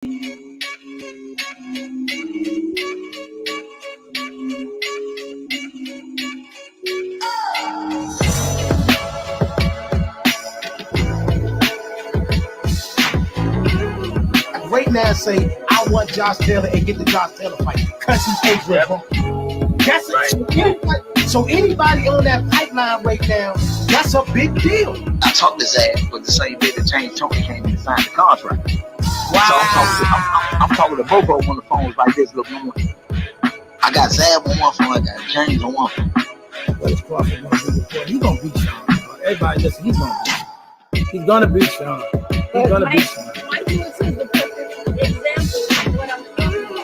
Right now, say I want Josh Taylor and get the Josh Taylor fight because he's April. That's it. So anybody on that pipeline right now, that's a big deal. I talked his ass, but the same day that James Tony came in and signed the contract. Wow. So I'm talking to Bobo on the phone like this. Look, I got Zab on one phone, I got James on one phone. He's gonna beat Sean. Everybody listen, he's gonna beat Sean. He's gonna beat Sean. Mike Lewis is the perfect example of what I'm talking about.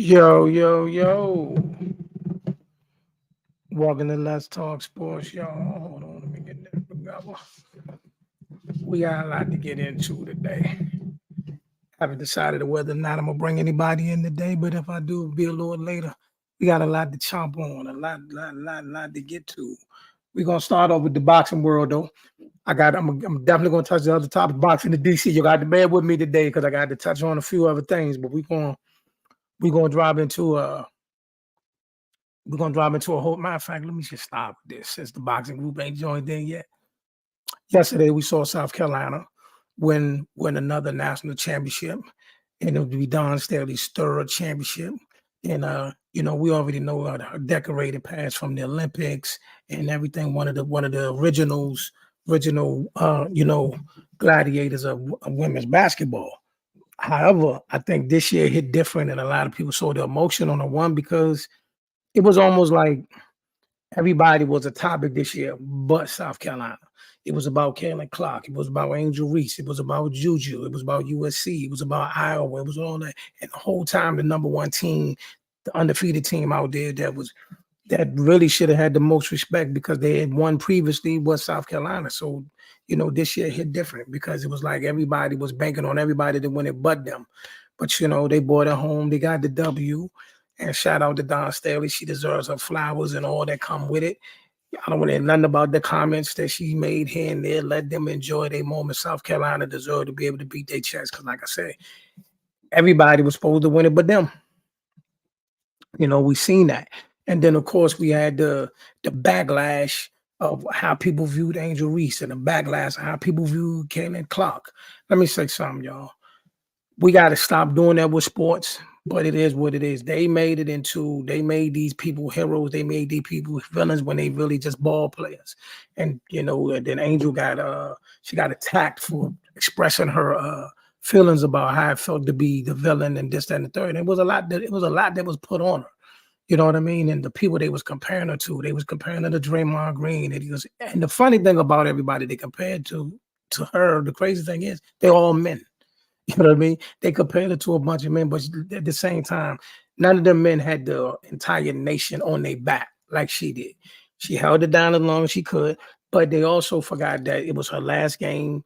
Yo. Welcome to Let's Talk Sports, y'all. Hold on, let me get that together. We got a lot to get into today. Haven't decided whether or not I'm gonna bring anybody in today, but if I do, it'll be a little later. We got a lot to chomp on, a lot to get to. We're gonna start off with the boxing world, though. I'm definitely gonna touch the other topic, boxing in DC. You got to bear with me today because I got to touch on a few other things, but we're gonna drive into a whole. Matter of fact, let me just stop with this since the boxing group ain't joined in yet. Yesterday we saw South Carolina win another national championship, and it would be Don Staley's third championship. And we already know her decorated past from the Olympics and everything. One of the original gladiators of women's basketball. However, I think this year hit different, and a lot of people saw the emotion on the one because it was almost like everybody was a topic this year, but South Carolina. It was about Caitlin Clarke. It was about Angel Reese. It was about Juju. It was about USC. It was about Iowa. It was all that. And the whole time, the number one team, the undefeated team out there that really should have had the most respect because they had won previously was South Carolina. So, this year hit different because it was like everybody was banking on everybody to win it but them. But, they brought it home. They got the W. And shout out to Don Staley. She deserves her flowers and all that come with it. I don't want to hear nothing about the comments that she made here and there. Let them enjoy their moment. South Carolina deserved to be able to beat their chest because, like I said, everybody was supposed to win it but them. We seen that. And then, of course, we had the backlash of how people viewed Angel Reese and the backlash of how people viewed Caitlin Clarke. Let me say something, y'all. We got to stop doing that with sports, but it is what it is. They made these people heroes. They made these people villains when they really just ball players. And, then Angel she got attacked for expressing her feelings about how it felt to be the villain and this, that, and the third. And it was a lot that was put on her. You know what I mean? And the people they was comparing her to, they was comparing her to Draymond Green. And the funny thing about everybody they compared to her, the crazy thing is they're all men. You know what I mean? They compared it to a bunch of men, but at the same time, none of them men had the entire nation on their back like she did. She held it down as long as she could, but they also forgot that it was her last game,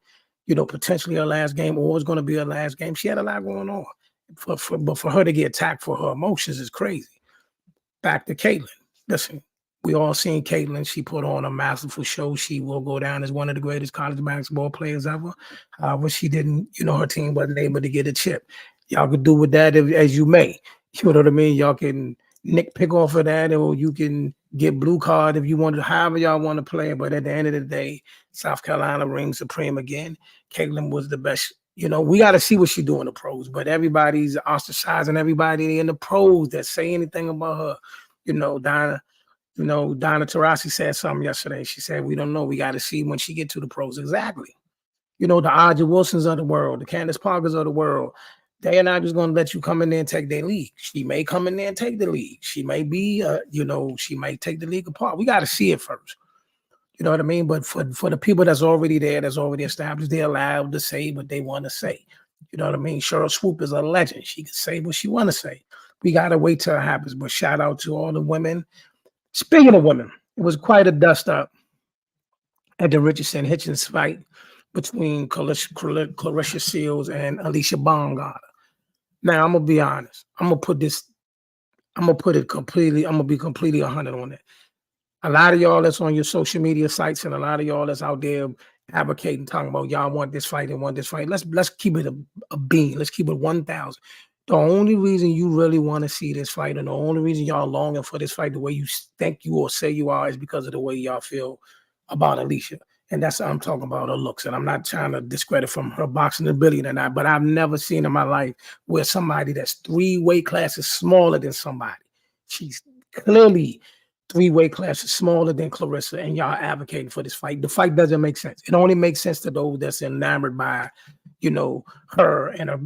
potentially her last game, or it was going to be her last game. She had a lot going on. But for her to get attacked for her emotions is crazy. Back to Caitlin. Listen, we all seen Caitlin. She put on a masterful show. She will go down as one of the greatest college basketball players ever. However, she didn't, her team wasn't able to get a chip. Y'all could do with that as you may. You know what I mean? Y'all can pick off of that, or you can get blue card if you want to, however y'all want to play. But at the end of the day, South Carolina reigns supreme again. Caitlin was the best. We got to see what she do in the pros, but everybody's ostracizing everybody in the pros that say anything about her. Donna Taurasi said something yesterday. She said, we don't know. We got to see when she get to the pros. Exactly. The Aja Wilsons of the world, the Candace Parkers of the world, they are not just going to let you come in there and take their league. She may come in there and take the league. She may be, she may take the league apart. We got to see it first. You know what I mean? But for the people that's already there, that's already established, they're allowed to say what they want to say. You know what I mean? Cheryl Swoop is a legend. She can say what she want to say. We got to wait till it happens. But shout out to all the women. Speaking of women, it was quite a dust up at the Richardson Hitchins fight between Clarissa Shields and Alycia Baumgartner. Now, I'm going to be honest. I'm going to be completely 100 on it. A lot of y'all that's on your social media sites and a lot of y'all that's out there advocating, talking about y'all want this fight and want this fight. Let's keep it a bean. Let's keep it 1,000. The only reason you really want to see this fight and the only reason y'all longing for this fight the way you think you or say you are is because of the way y'all feel about Alycia. And that's what I'm talking about, her looks. And I'm not trying to discredit from her boxing ability or not, but I've never seen in my life where somebody that's 3 weight classes smaller than somebody. She's clearly 3 weight classes smaller than Clarissa, and y'all advocating for this fight. The fight doesn't make sense. It only makes sense to those that's enamored by, her and her,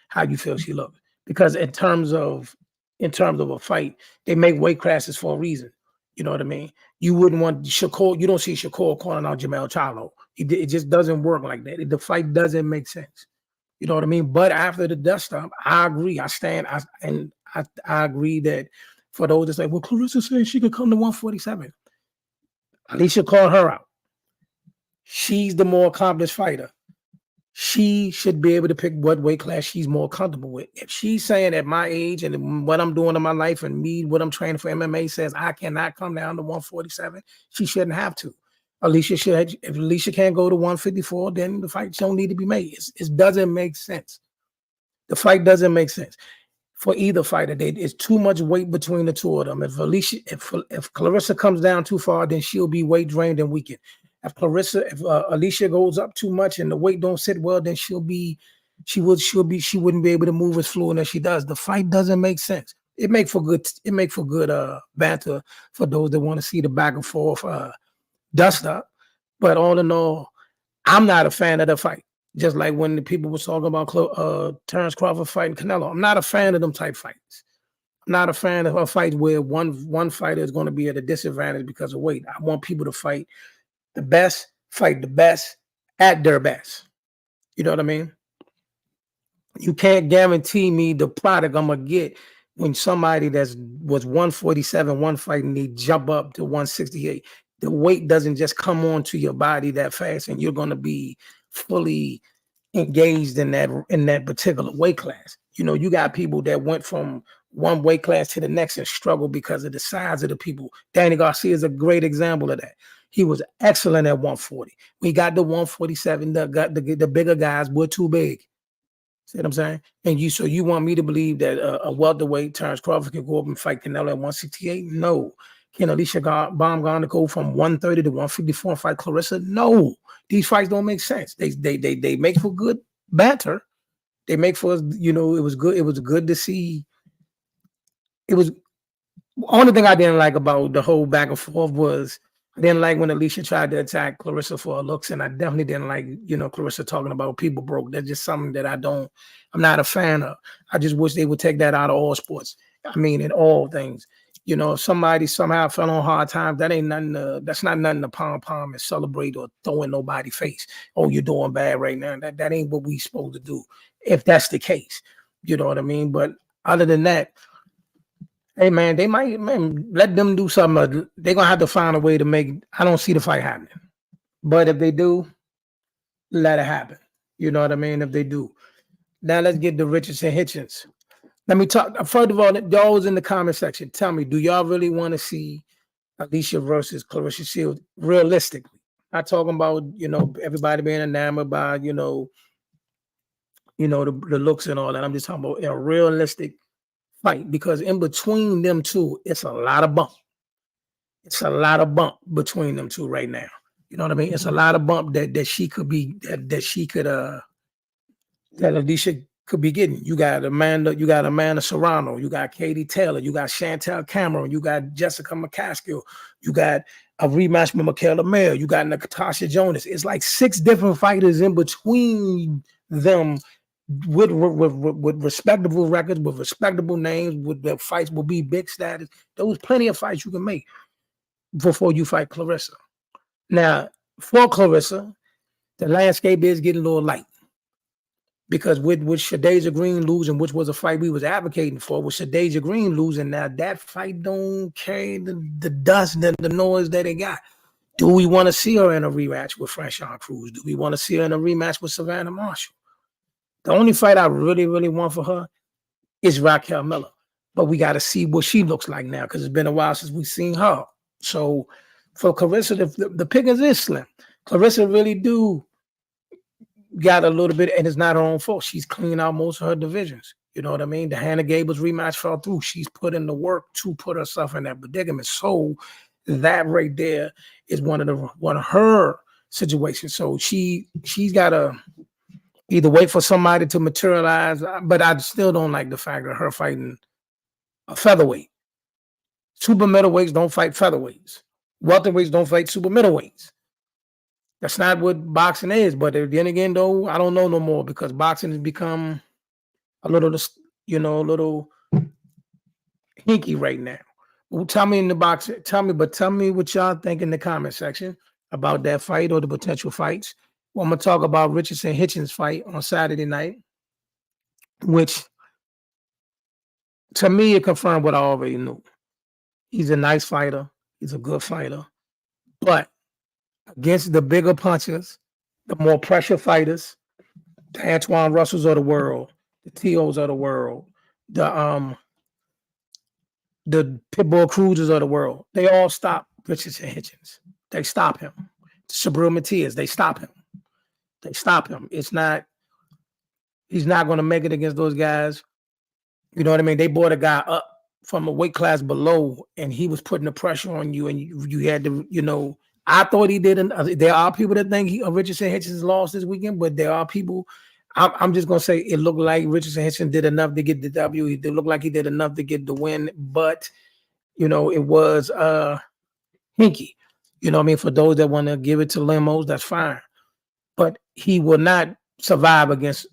how you feel she looks. Because in terms of a fight, they make weight classes for a reason. You know what I mean? You wouldn't want Shakur. You don't see Shakur calling out Jamel Charlo. It just doesn't work like that. The fight doesn't make sense. You know what I mean? But after the dust up, I agree. I agree that for those that say, well, Clarissa said she could come to 147. Alycia called her out. She's the more accomplished fighter. She should be able to pick what weight class she's more comfortable with. If she's saying at my age and what I'm doing in my life and what I'm training for MMA says I cannot come down to 147, she shouldn't have to. Alycia should. If Alycia can't go to 154, then the fight don't need to be made. It doesn't make sense. The fight doesn't make sense for either fighter. It's too much weight between the two of them. If Clarissa comes down too far, then she'll be weight drained and weakened. If Alycia goes up too much and the weight don't sit well, then she wouldn't be able to move as fluid as she does. The fight doesn't make sense. It make for good banter for those that want to see the back and forth dust up. But all in all, I'm not a fan of the fight. Just like when the people was talking about Terrence Crawford fighting Canelo. I'm not a fan of them type fights. I'm not a fan of a fight where one fighter is going to be at a disadvantage because of weight. I want people to fight the best at their best. You know what I mean? You can't guarantee me the product I'm going to get when somebody was 147 one fight and they jump up to 168. The weight doesn't just come onto your body that fast and you're going to be fully engaged in that particular weight class. You got people that went from one weight class to the next and struggled because of the size of the people. Danny Garcia is a great example of that. He was excellent at 140. We got to 147. The bigger guys were too big. See what I'm saying? And you want me to believe that a welterweight Terrence Crawford can go up and fight Canelo at 168? No. Can Alycia Baumgartner go from 130 to 154 and fight Clarissa? No. These fights don't make sense. They make for good banter. They make for us, it was good. It was good to see. It was only thing I didn't like about the whole back and forth was I didn't like when Alycia tried to attack Clarissa for her looks, and I definitely didn't like, Clarissa talking about people broke. That's just something that I'm not a fan of. I just wish they would take that out of all sports. I mean, in all things. If somebody somehow fell on hard times, that ain't nothing. That's not nothing to pom and celebrate or throw in nobody's face. Oh, you're doing bad right now. That ain't what we supposed to do. If that's the case, you know what I mean. But other than that, hey man, they might let them do something. They're gonna have to find a way to make. I don't see the fight happening, but if they do, let it happen. You know what I mean. If they do, now let's get to Richardson Hitchins. Let me talk. First of all, y'all in the comment section, tell me, do y'all really want to see Alycia versus Clarissa Shields realistically? Not talking about, everybody being enamored by, the looks and all that. I'm just talking about a realistic fight because in between them two, it's a lot of bump. It's a lot of bump between them two right now. You know what I mean? It's a lot of bump that Alycia could be getting. You got Amanda Serrano, you got Katie Taylor, you got Chantel Cameron, you got Jessica McCaskill, you got a rematch with Michaela Mayer, you got Natasha Jonas. It's like 6 different fighters in between them with respectable records, with respectable names, with the fights will be big status. There was plenty of fights you can make before you fight Clarissa. Now, for Clarissa, the landscape is getting a little light. Because with Shadeja Green losing, which was a fight we was advocating for, with Shadeja Green losing, now that fight don't carry the dust, the noise that it got. Do we want to see her in a rematch with Franchon Cruz? Do we want to see her in a rematch with Savannah Marshall? The only fight I really, really want for her is Raquel Miller. But we got to see what she looks like now because it's been a while since we've seen her. So for Clarissa, the pickings is slim. Clarissa really do got a little bit, and it's not her own fault. She's cleaned out most of her divisions. You know what I mean? The Hannah Gables rematch fell through. She's put in the work to put herself in that predicament. So that right there is one of her situations. So she's got to either wait for somebody to materialize, but I still don't like the fact of her fighting a featherweight. Super middleweights don't fight featherweights. Welterweights don't fight super middleweights. That's not what boxing is. But then again, though, I don't know no more because boxing has become a little hinky right now. Well, tell me in the box. Tell me what y'all think in the comment section about that fight or the potential fights. Well, I'm gonna talk about Richardson Hitchins fight on Saturday night, which to me it confirmed what I already knew. He's a nice fighter. He's a good fighter, but against the bigger punchers, the more pressure fighters, the Antoine Russells of the world, the T.O.s of the world, the Pitbull Cruisers of the world, they all stop Richardson Hitchins. They stop him. Sabril Matias, they stop him. They stop him. He's not going to make it against those guys. You know what I mean? They brought a guy up from a weight class below, and he was putting the pressure on you, and you had to, I thought he did. There are people that think Richardson Hitchins lost this weekend, but there are people. I'm just gonna say it looked like Richardson Hitchins did enough to get the W. It looked like he did enough to get the win, but it was hinky. You know what I mean? For those that want to give it to Lemos, that's fine. But he will not survive against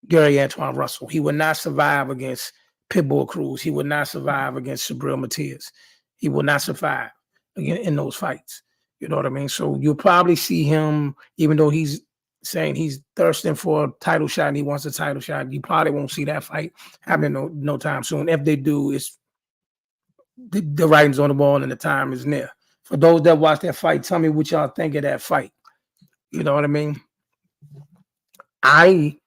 Gary Antoine Russell. He will not survive against Pitbull Cruz. He will not survive against Sabril Matias. He will not survive again in those fights. You know what I mean? So you'll probably see him, even though he's saying he's thirsting for a title shot and he wants a title shot, you probably won't see that fight happening no time soon. If they do, it's the writing's on the wall and the time is near. For those that watch that fight, tell me what y'all think of that fight. You know what I mean? I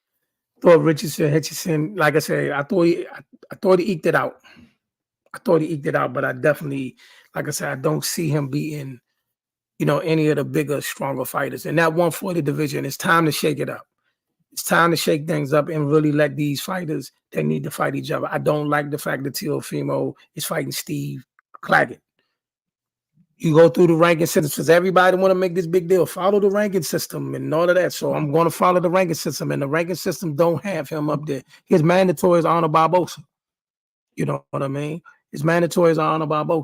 thought Richardson Hitchison, like I said, I thought he eked it out. But I definitely, like I said, I don't see him beating, any of the bigger, stronger fighters. In that 140 division, it's time to shake it up. It's time to shake things up and really let these fighters, they need to fight each other. I don't like the fact that Teofimo is fighting Steve Claggett. You go through the ranking system because everybody want to make this big deal. Follow the ranking system and all of that. So I'm going to follow the ranking system, and the ranking system don't have him up there. His mandatory is Honor Barbosa. You know what I mean? His mandatory is Honor Barbosa.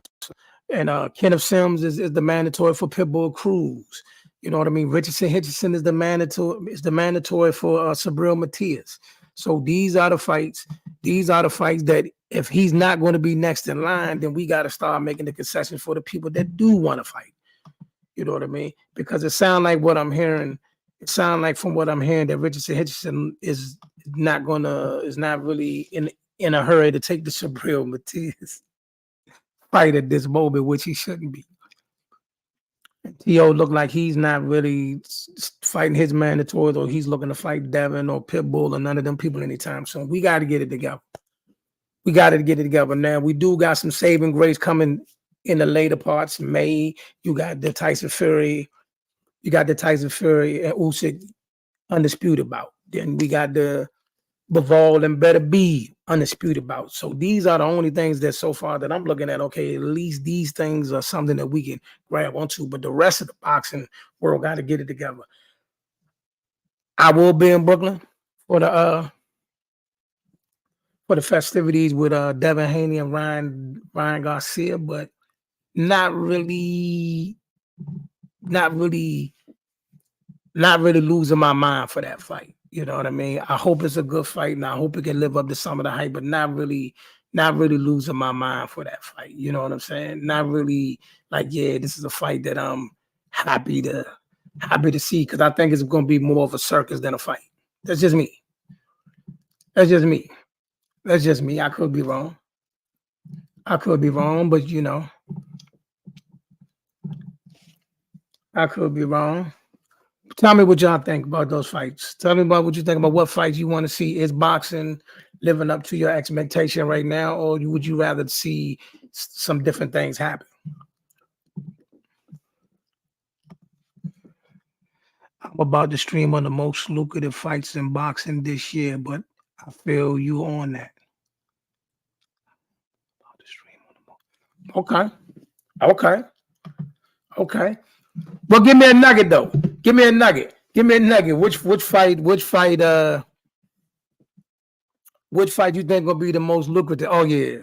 And Kenneth Sims is the mandatory for Pitbull Cruz. You know what I mean? Richardson Hitchison is the mandatory for Sabril Matias. So these are the fights. These are the fights that if he's not going to be next in line, then we got to start making the concessions for the people that do want to fight. You know what I mean? Because it sounds like what I'm hearing. It sounds like from what I'm hearing that Richardson Hitchison is not really in a hurry to take the Sabril Matias fight at this moment, which he shouldn't be. T.O. looked like he's not really fighting his mandatories, or he's looking to fight Devin or Pitbull or none of them people anytime soon. We got to get it together. Now, we do got some saving grace coming in the later parts. May, you got the Tyson Fury and Usyk undisputed bout. Then we got the Bivol and Better Be undisputed bout. So these are the only things that so far that I'm looking at. Okay, at least these things are something that we can grab onto. But the rest of the boxing world got to get it together. I will be in Brooklyn for the festivities with Devin Haney and Ryan Garcia, but not really losing my mind for that fight. You know what I mean? I hope it's a good fight, and I hope it can live up to some of the hype, but not really losing my mind for that fight. You know what I'm saying? Not really like, yeah, this is a fight that I'm happy to see, because I think it's going to be more of a circus than a fight. That's just me. That's just me. That's just me. I could be wrong. But you know, I could be wrong. Tell me what y'all think about those fights. Tell me about what you think about what fights you want to see. Is boxing living up to your expectation right now, or would you rather see some different things happen? I'm about to stream on the most lucrative fights in boxing this year, but I feel you on that. Okay. Well, give me a nugget though. Give me a nugget. Which fight you think gonna be the most lucrative? Oh yeah.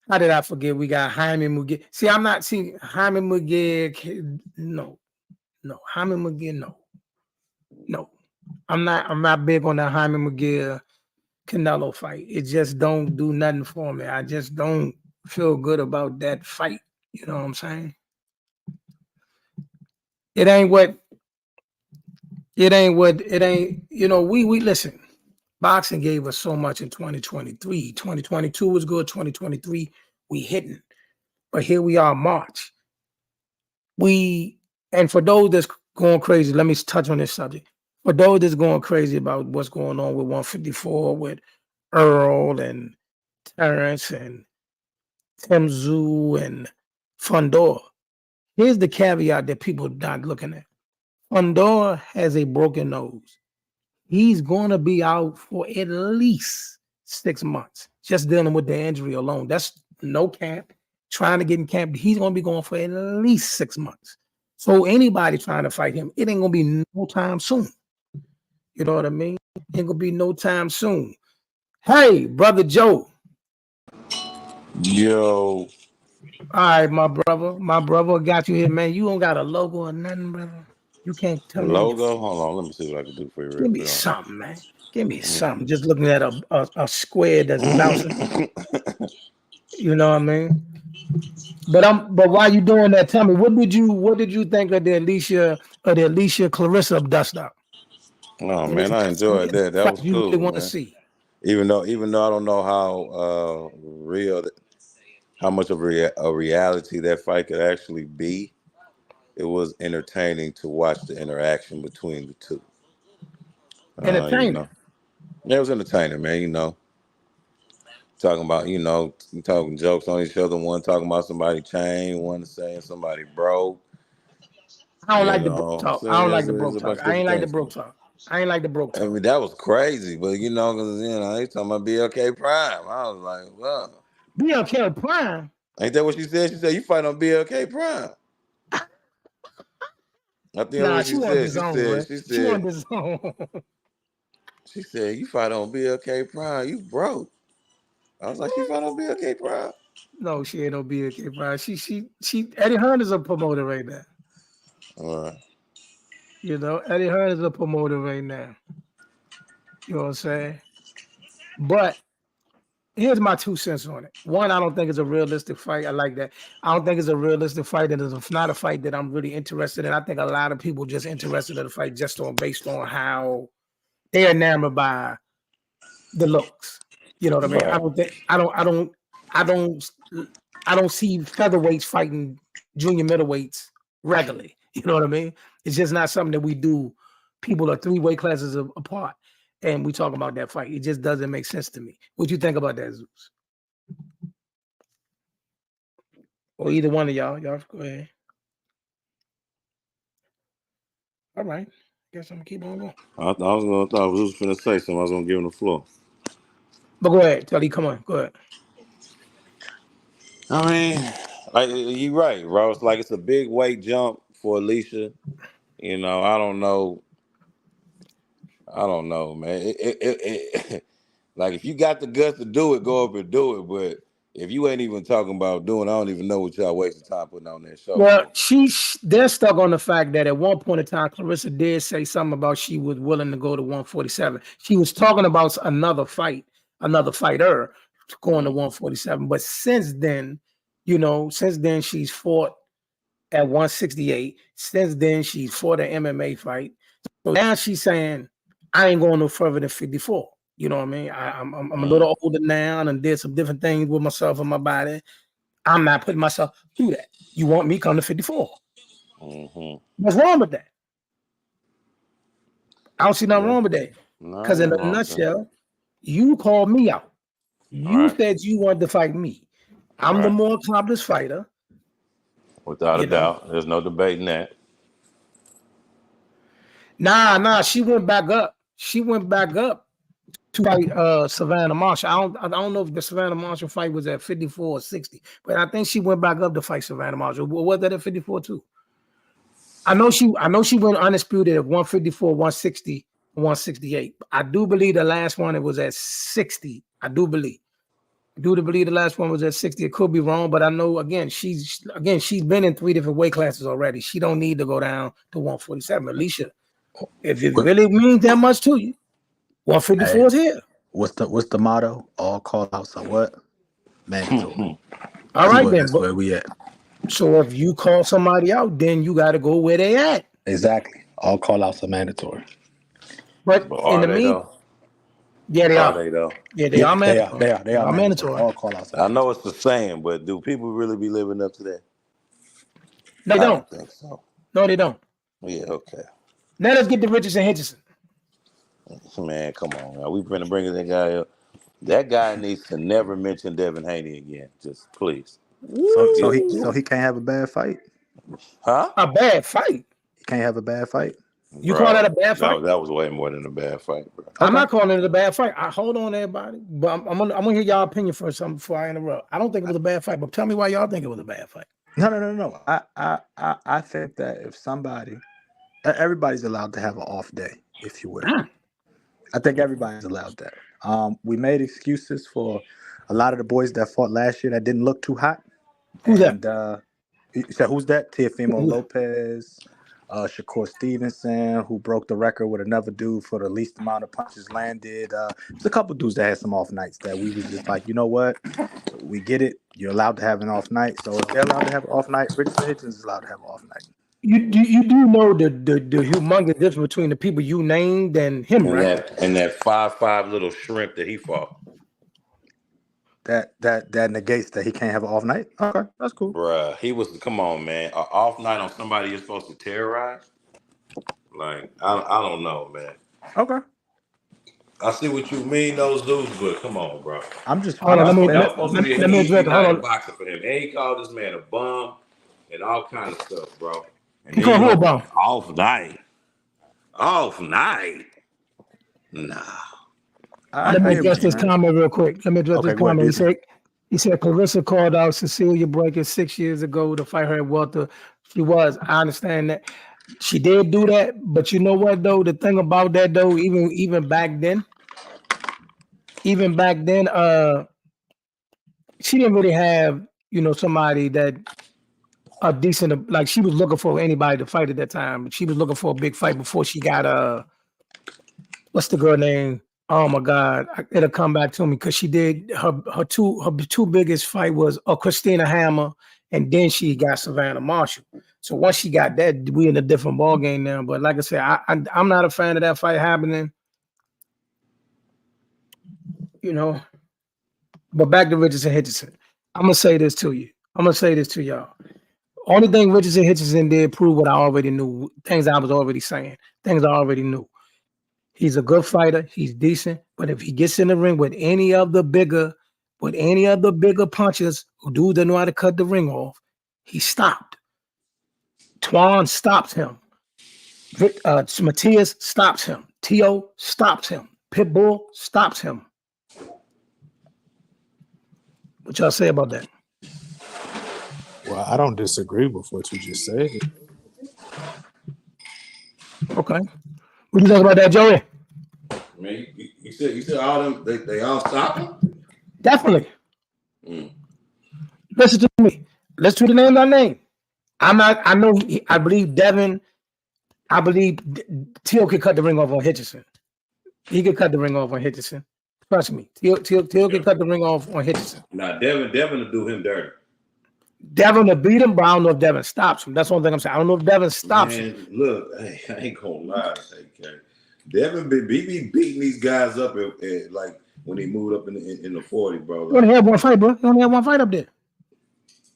How did I forget? We got Jaime Muguet. See, I'm not seeing Jaime Muguet. No. Jaime Muguet, no. I'm not big on that Jaime Muguet Canelo fight. It just don't do nothing for me. I just don't feel good about that fight. You know what I'm saying? It ain't, you know, we listen. Boxing gave us so much in 2023. 2022 was good. 2023, we hitting. But here we are, March. And for those that's going crazy, let me touch on this subject. For those that's going crazy about what's going on with 154, with Earl and Terrence and Tim Zoo and Fundor, here's the caveat that people are not looking at. Fundor has a broken nose. He's going to be out for at least 6 months, just dealing with the injury alone. That's no camp, trying to get in camp. He's going to be going for at least 6 months. So anybody trying to fight him, it ain't going to be no time soon. You know what I mean? Ain't going to be no time soon. Hey, Brother Joe. Yo. All right, my brother got you here, man. You don't got a logo or nothing, brother. You can't tell me. Logo? Hold on, let me see what I can do for you. Give me something, man. Give me something. Just looking at a square that's bouncing. You know what I mean? But while you doing that, tell me, what did you think of the Alycia Clarissa dust up? Oh man, I enjoyed that. That was cool. You really want to see? Even though I don't know how real, how much of a reality that fight could actually be, it was entertaining to watch the interaction between the two. Entertaining. You know. Yeah, it was entertaining, man. You know, talking about talking jokes on each other. One talking about somebody chain, one saying somebody broke. I don't like the broke talk. I don't like the broke talk. I ain't like the broke talk. I mean, that was crazy, but because they talking about BLK Prime. I was like, well, BLK Prime. Ain't that what she said? She said you fight on BLK Prime. I think what she said. She said you fight on BLK Prime. You broke. I was like, she fight on BLK Prime. No, she ain't on BLK Prime. She Eddie Hearn is a promoter right now. All right. You know, Eddie Hearn is a promoter right now. You know what I'm saying? But here's my 2 cents on it. One, I don't think it's a realistic fight. I like that. I don't think it's a realistic fight, and it's not a fight that I'm really interested in. I think a lot of people just interested in the fight just based on how they're enamored by the looks. You know what I mean? Right. I don't see featherweights fighting junior middleweights regularly. You know what I mean? It's just not something that we do. People are 3 weight classes apart, and we talk about that fight. It just doesn't make sense to me. What you think about that, Zeus? Or either one of y'all. Y'all go ahead. All right. Guess I'm gonna keep on going. I was going to say something. I was going to give him the floor. But go ahead, Telly. Come on. Go ahead. I mean, you're right, Ross. Like, it's a big weight jump for Alycia. I don't know. Man. Like, if you got the guts to do it, go up and do it. But if you ain't even talking about doing, I don't even know what y'all wasting time putting on that show. Well, they're stuck on the fact that at one point in time, Clarissa did say something about she was willing to go to 147. She was talking about another fighter going to 147. But since then, she's fought at 168. Since then, she's fought an MMA fight. So now she's saying, I ain't going no further than 54. You know what I mean? I'm a little older now and did some different things with myself and my body. I'm not putting myself through that. You want me come to 54? What's wrong with that? I don't see nothing wrong with that. Because in a nutshell, you called me out. You said you wanted to fight me. I'm the more accomplished fighter. Without a doubt. There's no debating that. Nah. She went back up. She went back up to fight Savannah Marshall. I don't know if the Savannah Marshall fight was at 54 or 60, but I think she went back up to fight Savannah Marshall. Was that at 54 too? I know she went undisputed at 154, 160, 168. I do believe the last one it was at 60. I do believe the last one was at 60. It could be wrong, but I know again she's been in 3 different weight classes already. She don't need to go down to 147. Alycia, if it really means that much to you, 154 is here. What's the motto? All call outs are what? Mandatory. All right, then. That's where we at. So if you call somebody out, then you got to go where they at. Exactly. All call outs are mandatory. But in the meantime, yeah, they are. Yeah, they are mandatory. They are mandatory. All call outs. I know it's the saying, but do people really be living up to that? They don't. I don't think so. No, they don't. Yeah, okay. Now let's get to Richardson Hitchison. Man, come on. Now, we're going to bring that guy up. That guy needs to never mention Devin Haney again. Just please. So he can't have a bad fight? Huh? A bad fight? He can't have a bad fight? You call that a bad fight? That was way more than a bad fight, bro. I'm not calling it a bad fight. Hold on, everybody. But I'm gonna hear y'all opinion for something before I interrupt. I don't think it was a bad fight, but tell me why y'all think it was a bad fight. No. I think that if somebody, everybody's allowed to have an off day, if you will. I think everybody's allowed that. We made excuses for a lot of the boys that fought last year that didn't look too hot. Who's that? You said who's that? Teofimo Lopez, Shakur Stevenson, who broke the record with another dude for the least amount of punches landed. There's a couple dudes that had some off nights that we was just like, you know what? We get it. You're allowed to have an off night. So if they're allowed to have an off night, Richardson Hitchins is allowed to have an off night. You do know the humongous difference between the people you named and him, right? And that 5'5" little shrimp that he fought. That negates that he can't have an off night. Okay, that's cool. Bruh, he was, come on, man. An off night on somebody you're supposed to terrorize? Like, I don't know, man. Okay. I see what you mean, those dudes, but come on, bro. I'm just let me address. Hold on. Boxing for him. And he called this man a bum and all kind of stuff, bro. And he called who a bum? Off night. Nah. Let me address this comment real quick. He said Clarissa called out Cecilia Breaker 6 years ago to fight her at welter. She was. I understand that. She did do that, but you know what though? The thing about that though, even back then, she didn't really have, somebody that a decent, like she was looking for anybody to fight at that time. She was looking for a big fight before she got what's the girl name? Oh my God, it'll come back to me because she did her two biggest fight was Christina Hammer, and then she got Savannah Marshall. So once she got that, we in a different ball game now. But like I said, I'm not a fan of that fight happening. But back to Richardson Hitchison. I'm gonna say this to you. I'm gonna say this to y'all. Only thing Richardson Hitchison did prove what I already knew, things I was already saying, things I already knew. He's a good fighter. He's decent. But if he gets in the ring with any of the bigger punchers who dudes that know how to cut the ring off, he stopped. Twan stops him. Matthias stops him. Tio stops him. Pitbull stops him. What y'all say about that? Well, I don't disagree with what you just said. Okay. What do you think about that, Joey? Man, you said all them they all stop him? Definitely. Listen to me. Let's do the names I name. I believe Devin. I believe Teal could cut the ring off on Hitchison. He could cut the ring off on Hitchison. Trust me. Teal can cut the ring off on Hitchison. Now Devin will do him dirty. Devin will beat him, but I don't know if Devin stops him. That's one thing I'm saying. I don't know if Devin stops him. Look, I ain't gonna lie, okay. Devin be beating these guys up at like when he moved up in the 40, bro. You only had one fight, bro. You only had one fight up there.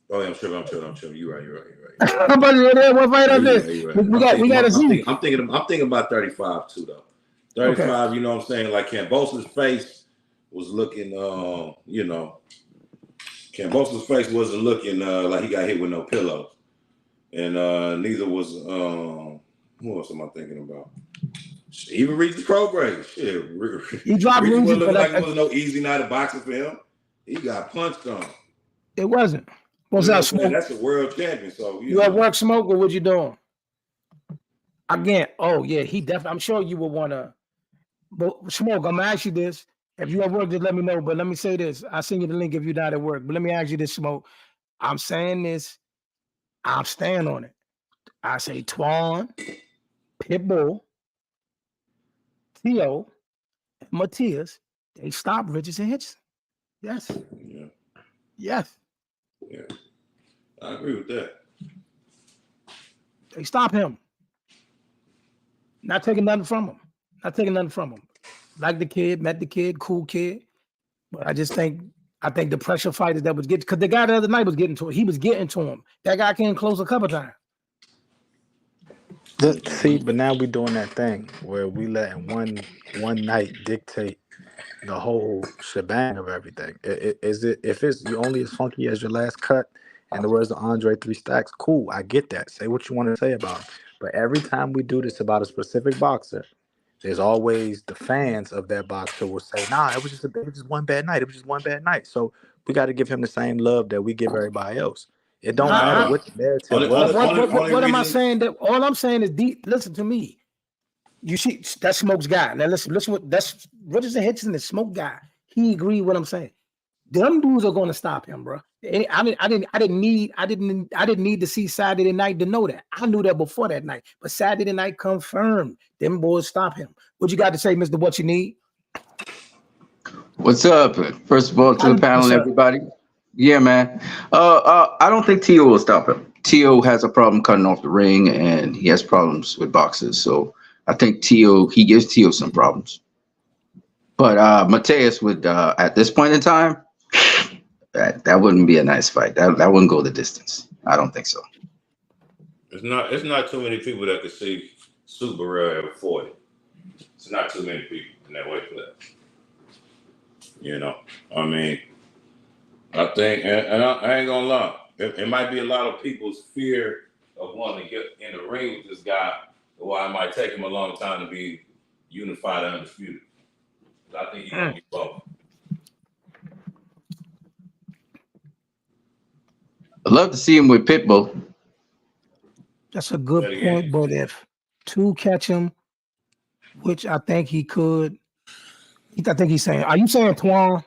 Oh, yeah, I'm sure. You're right. I'm about to say, there one fight up there. You're right. We got to see. I'm thinking about 35 too, though. 35, okay. You know what I'm saying? Like Cambosa's face was looking, Cambosa's face wasn't looking like he got hit with no pillows, and neither was who else am I thinking about? Even Reese's program. Shit, he dropped Reese Reese, looking like it was no easy night of boxing for him. He got punched on. It wasn't. What's that, Smoke? That's a world champion. So you at work, Smoke, or what you doing? Again, oh yeah, he definitely. I'm sure you would want to. But Smoke, I'm gonna ask you this. If you at work, just let me know. But let me say this. I'll send you the link if you're not at work. But let me ask you this, Smoke. I'm saying this. I'm staying on it. I say Twan, Pitbull, Theo, and Matias, they stopped Richardson Hitchins. Yes. Yeah. Yes. Yeah. I agree with that. They stop him. Not taking nothing from him. Like the kid, met the kid, cool kid. But I think the pressure fighters that was getting, because the guy the other night was getting to him. He was getting to him. That guy came close a couple times. See, but now we're doing that thing where we letting one night dictate the whole shebang of everything. If it's you only as funky as your last cut, and the words of Andre 3 Stacks, cool, I get that. Say what you want to say about it. But every time we do this about a specific boxer, there's always the fans of that boxer will say, nah, it was just one bad night. It was just one bad night. So we got to give him the same love that we give everybody else. It don't matter what the narrative was. What am I saying? That all I'm saying is listen to me. You see, that's Smoke's guy. Now listen what that's Richardson Hitchins, the Smoke guy. He agreed with what I'm saying. Them dudes are going to stop him, bro. I didn't need to see Saturday night to know that. I knew that before that night, but Saturday night confirmed them boys stop him. What you got to say, Mr. What You Need? What's up? First of all, to the panel, everybody. Yeah, man. I don't think Tio will stop him. Tio has a problem cutting off the ring, and he has problems with boxers. So I think he gives Tio some problems. But Mateus would, at this point in time, that wouldn't be a nice fight. That wouldn't go the distance. I don't think so. It's not too many people that could see Super Rare at 40. It's not too many people in that weight class. You know, I mean, I think, and I ain't gonna lie, it might be a lot of people's fear of wanting to get in the ring with this guy, why it might take him a long time to be unified and undisputed. I think he's gonna be both. I'd love to see him with Pitbull. That's a good point, but if two catch him, which I think he could, I think he's saying, are you saying Twan?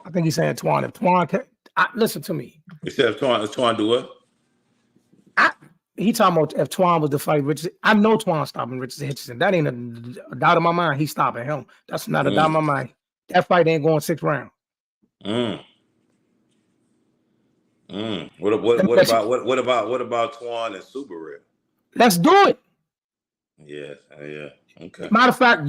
I think he's saying Twan. If Twan listen to me. He said if Twan do what? He talking about if Twan was to fight Richardson. I know Twan stopping Richardson Hitchins. That ain't a doubt in my mind. He's stopping him. That's not a doubt in my mind. That fight ain't going 6 rounds. What about Twan and Super Rare? Let's do it. Yeah. Okay. Matter of fact,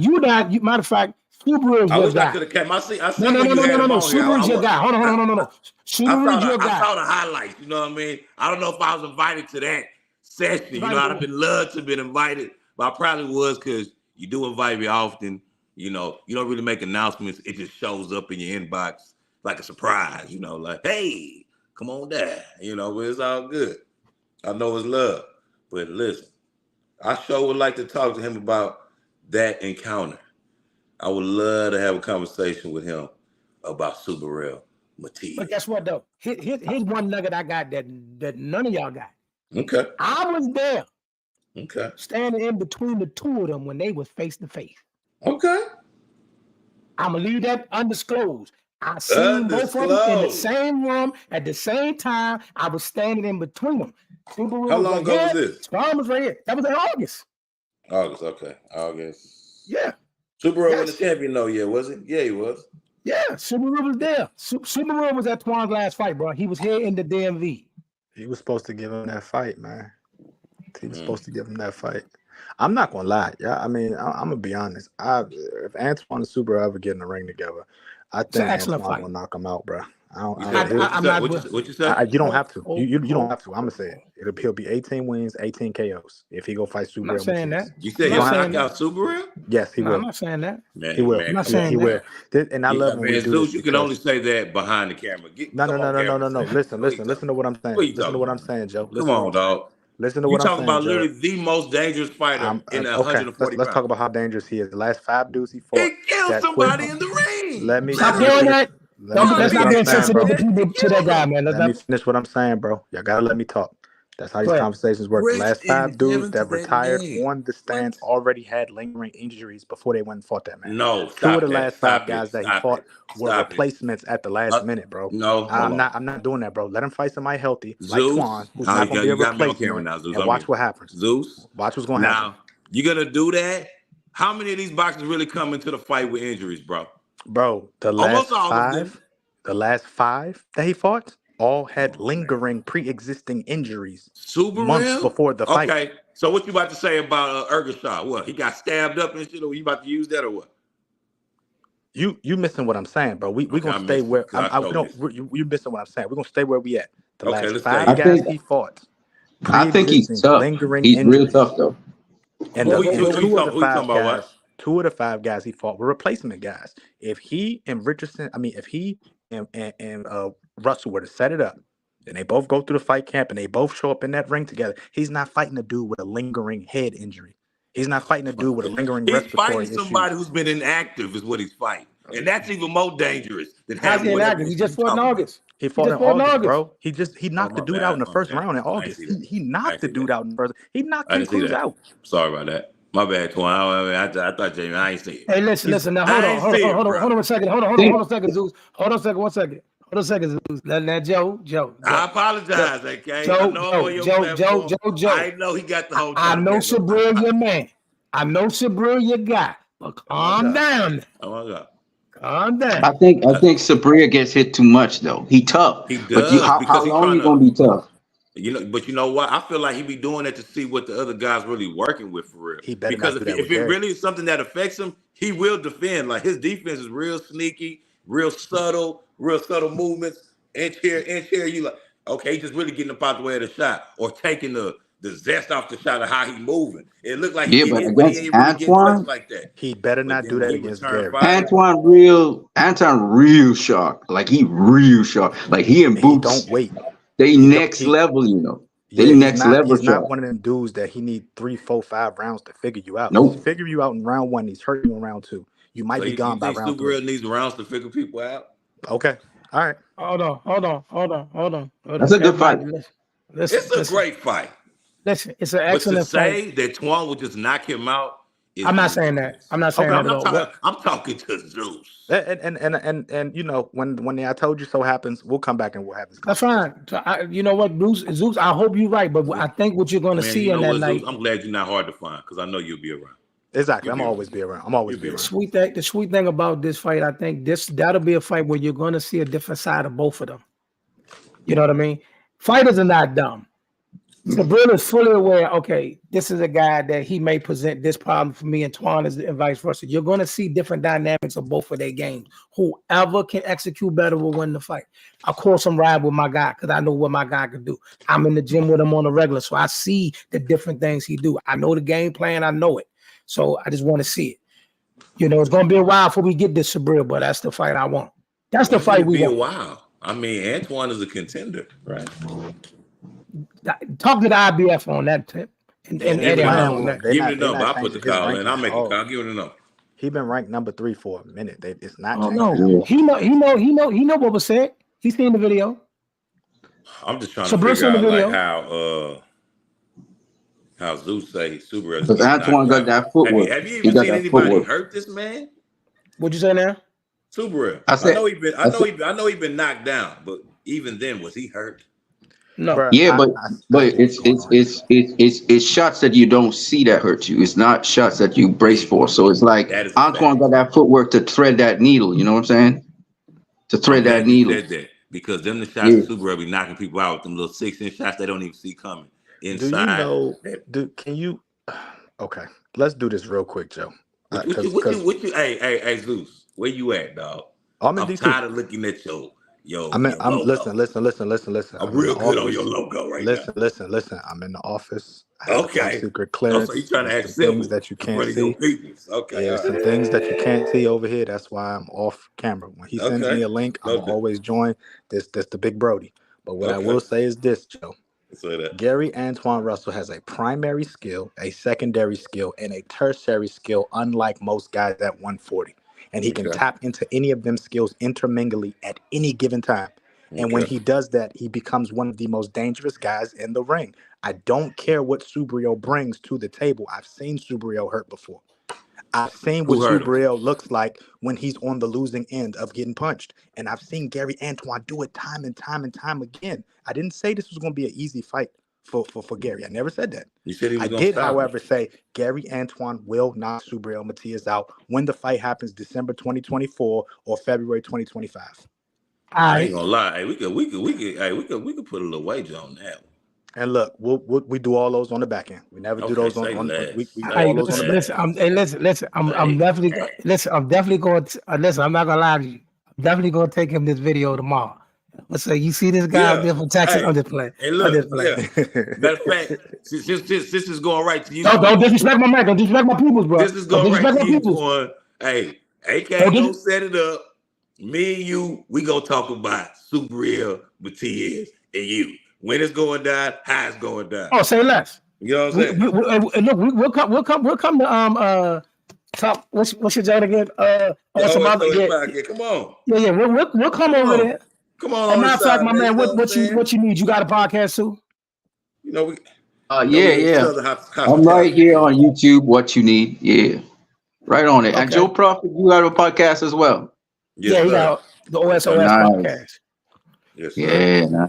Subaru is your guy. I could have kept my seat. No. Subaru is your guy. Hold on. Subaru is your guy. I saw the highlights. You know what I mean? I don't know if I was invited to that session. You know, I'd have been loved to have been invited, but I probably was because you do invite me often. You know, you don't really make announcements. It just shows up in your inbox like a surprise. You know, like, hey, come on down. You know, but it's all good. I know it's love. But listen, I sure would like to talk to him about that encounter. I would love to have a conversation with him about Super Real Matias. But guess what, though? Here's one nugget I got that none of y'all got. Okay. I was there. Okay. Standing in between the two of them when they was face to face. Okay. I'm going to leave that undisclosed. I seen both of them in the same room at the same time. I was standing in between them. How long ago was this? Twan was right here. That was in August. Okay. August. Yeah. Subaru was the champion though, yeah, was it? Yeah, he was. Yeah, Subaru was there. Subaru was at Twan's last fight, bro. He was here in the DMV. He was supposed to give him that fight, man. He was supposed to give him that fight. I'm not gonna lie. Yeah, I mean, I'm gonna be honest. If Antoine and Super ever get in the ring together, I It's an think excellent Antoine fight. gonna knock him out, bro. I'm not. What you say? You don't have to. You don't hold- have to. I'm gonna say it. He'll be 18 wins, 18 KOs if he go fight I'm Super not with saying Chase. that. You said I'm not he'll saying knock that. out Subaru? Yes, he No, will. I'm not saying that. He will. I'm not Come on. saying He will. that. And I love when we Man, do this Zeus, you can only because say that behind the camera. no. Come on, camera. Listen to what I'm saying. What you Listen to talking what I'm about? saying, Joe. Come Listen to what on, I'm saying. dog. Listen to You what I'm talking saying, about Joe. literally the most dangerous fighter in the Okay. 140 Let's pounds. talk about how dangerous he is. The last 5 dudes he He fought killed that quick. somebody in the ring. Let me Stop Literally. doing finish. that. Let me Let's finish what not I'm be saying, insensitive bro. to people to that guy, man. Let's Let me not. finish what I'm saying, bro. Y'all gotta let me talk. That's how these Go ahead. conversations work. The last 5 dudes that to that retired man. on the stand already had lingering injuries before they went and fought that man. No, 2 of stop the that. last 5 Stop guys it. that he Stop fought it. were Stop it. replacements at the last minute, bro. No, hold on. I'm not doing that, bro. Let him fight somebody healthy like Zeus. Twan, who's Oh, not gonna be a you got me on camera replacement, now, Zeus. and I'm watch here. what happens. Zeus. Watch what's gonna happen. Now, you gonna do that? How many of these boxers really come into the fight with injuries, bro? Bro, Almost all of them. the last 5 that he fought all had lingering pre-existing injuries Super months real? before the fight. Okay. So what you about to say about Ergashaw? What? He got stabbed up and shit, or you about to use that or what? You missing what I'm saying, bro. We Okay, gonna I stay missed it, where 'cause I showed this. you missing what I'm saying. We're gonna stay where we at. The Okay, last let's 5 say guys think he fought, I think he's pre-existing tough. lingering He's real injuries. tough though. And who and you talking about what? 2 of the 5 guys he fought were replacement guys. If he and Russell were to set it up, and they both go through the fight camp and they both show up in that ring together, he's not fighting a dude with a lingering head injury. He's not fighting a dude with a lingering He's respiratory fighting issue. somebody who's been inactive is what he's fighting. And that's even more dangerous than How's having he whatever inactive? this He shit just you fought in talking about. August. He fought in August, bro. He knocked my the dude bad. out in the first Okay. round in I ain't August. see that. He I knocked ain't the see dude that. out in the first. He knocked I Ken didn't see Cruz that. out. Sorry about that. My bad, Twan. I thought Jamie. I ain't see it. Hey, listen. Now hold on a second. Hold on a second, Zeus. Hold on a second. 1 second. Hold on a second, Zeus. Now, Joe. I apologize, okay? I know I'm on your Joe. platform. I know he got the whole I time. know Sabril your man. I know Sabril your guy. But calm down. Oh my God. Calm down. I think Sabria gets hit too much though. He tough. He But does how because he's long trying you gonna to, be tough? but you know what? I feel like he be doing that to see what the other guys really working with for real. He better Because not do that if with it Gary. really is something that affects him, he will defend. Like his defense is real sneaky, real subtle movements. Inch here. You like, okay, he just really getting up out the way of the shot or taking the zest off the shot of how he moving. It looked like he Yeah, get but hit, but he against ain't really getting touched Antoine, like that. He better But not then do when that he against return Gary. fire, Antoine real sharp. Like he real sharp. Like he and He Boots, don't wait. they He don't, next level, you know. They Yeah, next level he's not sharp. one of them dudes that he need 3, 4, 5 rounds to figure you out. He's Nope. figure you out in round 1. He's hurt you in round 2. You might so be you gone by think round Super 3. Real needs rounds to figure people out? Okay. All right. Hold on. That's a good fight. Everybody, It's a great fight. Listen, it's an But to excellent fight. say that Twan will just knock him out is I'm not saying that. I'm not saying Okay. that at all. I'm talking to Zeus. And you know, when the I told you so happens, we'll come back and we'll have this That's conversation. fine. You know what, Zeus, I hope you're right, but I think what you're going to Man, see you know in that what, night. Zeus? I'm glad you're not hard to find because I know you'll be around. Exactly. I'm always be around. The sweet thing about this fight, I think that'll be a fight where you're going to see a different side of both of them. You know what I mean? Fighters are not dumb. Sabrina is fully aware, okay, this is a guy that he may present this problem for me and Twan and vice versa. You're going to see different dynamics of both of their games. Whoever can execute better will win the fight. Of course, I'm riding with my guy because I know what my guy can do. I'm in the gym with him on a regular, so I see the different things he do. I know the game plan. I know it. So I just want to see it. You know, it's going to be a while before we get this Sabrina, but that's the fight I want. That's the fight we want. A while. I mean, Antoine is a contender, right? Talk to the IBF on that tip. And Eddie on that. Give me the number. I'll put the call in. I'll make a call. Give me the number. He been ranked number 3 for a minute. It's not. Oh no, he know what was said. He seen the video. I'm just trying to figure out like how Zeus say Super. Because Antoine got that footwork. Have you even seen anybody hurt this man? What'd you say now? Super. I know he been knocked down, but even then, was he hurt? No. Yeah, but it's shots that you don't see that hurt you. It's not shots that you brace for. So it's like Antoine got that footwork to thread that needle. You know what I'm saying? To thread that needle. Said that because them the shots of Super be knocking people out with them little 6-inch shots they don't even see coming inside. Do you know? Okay, let's do this real quick, Joe. What you? Hey, Zeus, where you at, dog? I'm in I'm DC. tired of looking at your I'm logo. listen. I'm I'm in real the good office. on your logo right Listen. I'm in the office. I have a top Okay. secret Oh, clearance. so you trying to There's act some things civil that you in can't front of your see. peoples. Okay. Yeah, All some right. things that you can't see over here. That's why I'm off camera. When he sends me a link, I'm No gonna always join. This the big Brody. But what I will say is this, Joe. Say that. Gary Antoine Russell has a primary skill, a secondary skill, and a tertiary skill, unlike most guys at 140. And he can tap into any of them skills intermingly at any given time. And when he does that, he becomes one of the most dangerous guys in the ring. I don't care what Subriel brings to the table. I've seen Subriel hurt before. I've seen what Subriel looks like when he's on the losing end of getting punched. And I've seen Gary Antoine do it time and time again. I didn't say this was going to be an easy fight for Gary. I never said that. You said he was I did, however, say Gary Antoine will knock Subriel Matias out when the fight happens December 2024 or February 2025. I ain't gonna lie. Hey, we could put a little wager on that one. And look, we do all those on the back end. We never do those on we do all those on the back end. Listen. I'm definitely going to listen. I'm not gonna lie to you. I'm definitely gonna take him this video tomorrow. Let's say you see this guy out there from Texas. I'm just playing. Hey, look, matter of fact, since this is going right to you. Don't disrespect my man. Don't disrespect my peoples, bro. This is going right to you. Going, hey, AK gonna set it up. Me and you, we gonna talk about Subriel Matias and you. When it's going down, how it's going down. Oh, say less. You know what I'm saying? Look, we'll come to top. What's your joint again? Come on. Yeah. We'll come over there. Come on. Matter of fact, my man, what you need? You got a podcast too? You know we. Yeah. I'm right here on YouTube. What you need? Yeah, right on it. Okay. And Joe Prophet, you got a podcast as well. Yes, he got the OSOS podcast. Yes, sir. Yeah.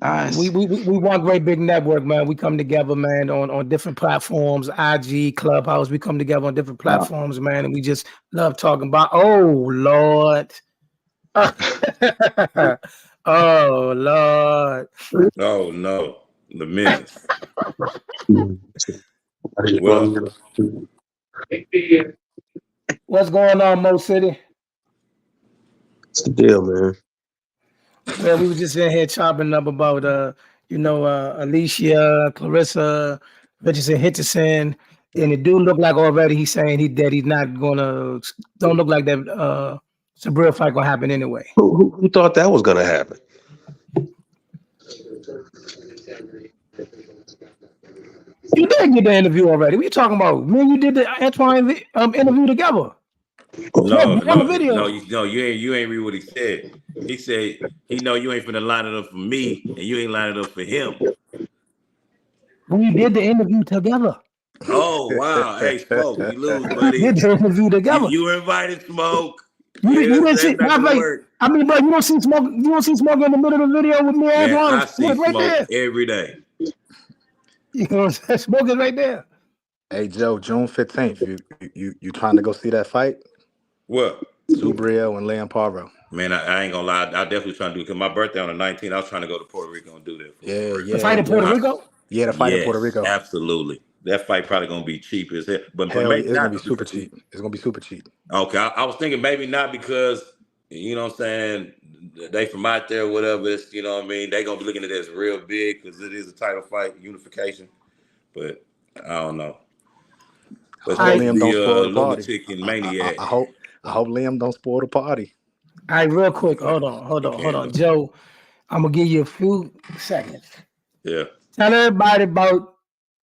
Nice. We want great big network, man. We come together, man, on different platforms, IG, Clubhouse. We come together on different platforms, man, and we just love talking about. Oh Lord. Oh Lord. Oh no, the menace. What's going on, Mo City? What's the deal, man? Well, we were just in here chopping up about Alycia, Clarissa, Hitchins, and it do look like already he's saying he's not gonna. Don't look like that. Subriel fight gonna happen anyway. Who thought that was gonna happen? You did get the interview already. What are you talking about? Me and you did the Antoine interview together. No, you ain't read what he said. He said he know you ain't finna line it up for me, and you ain't line it up for him. We did the interview together. Oh wow! Hey, Smoke, you lose, buddy. We did the interview together. You were invited, Smoke. You didn't see. Bro, you don't see Smoke. You don't see Smoke in the middle of the video with me and Antoine. I see Smoke right every day. You know what I'm saying? Smoke is right there. Hey Joe, June 15th. You trying to go see that fight? What? Subriel and Liam Paro. Man, I ain't gonna lie. I definitely trying to do it because my birthday on the 19th. I was trying to go to Puerto Rico and do that. Yeah. The fight in Puerto Rico? Yeah, the fight in Puerto Rico. Absolutely. That fight probably gonna be cheap as hell. But maybe it's gonna be super cheap. It's gonna be super cheap. Okay, I was thinking maybe not because you know what I'm saying they from out there or whatever. It's, you know what I mean. They gonna be looking at it as real big because it is a title fight, unification. But I don't know. I hope Liam don't spoil the lunatic and maniac. I hope Liam don't spoil the party. All right, real quick. Hold on, Joe. I'm gonna give you a few seconds. Yeah. Tell everybody about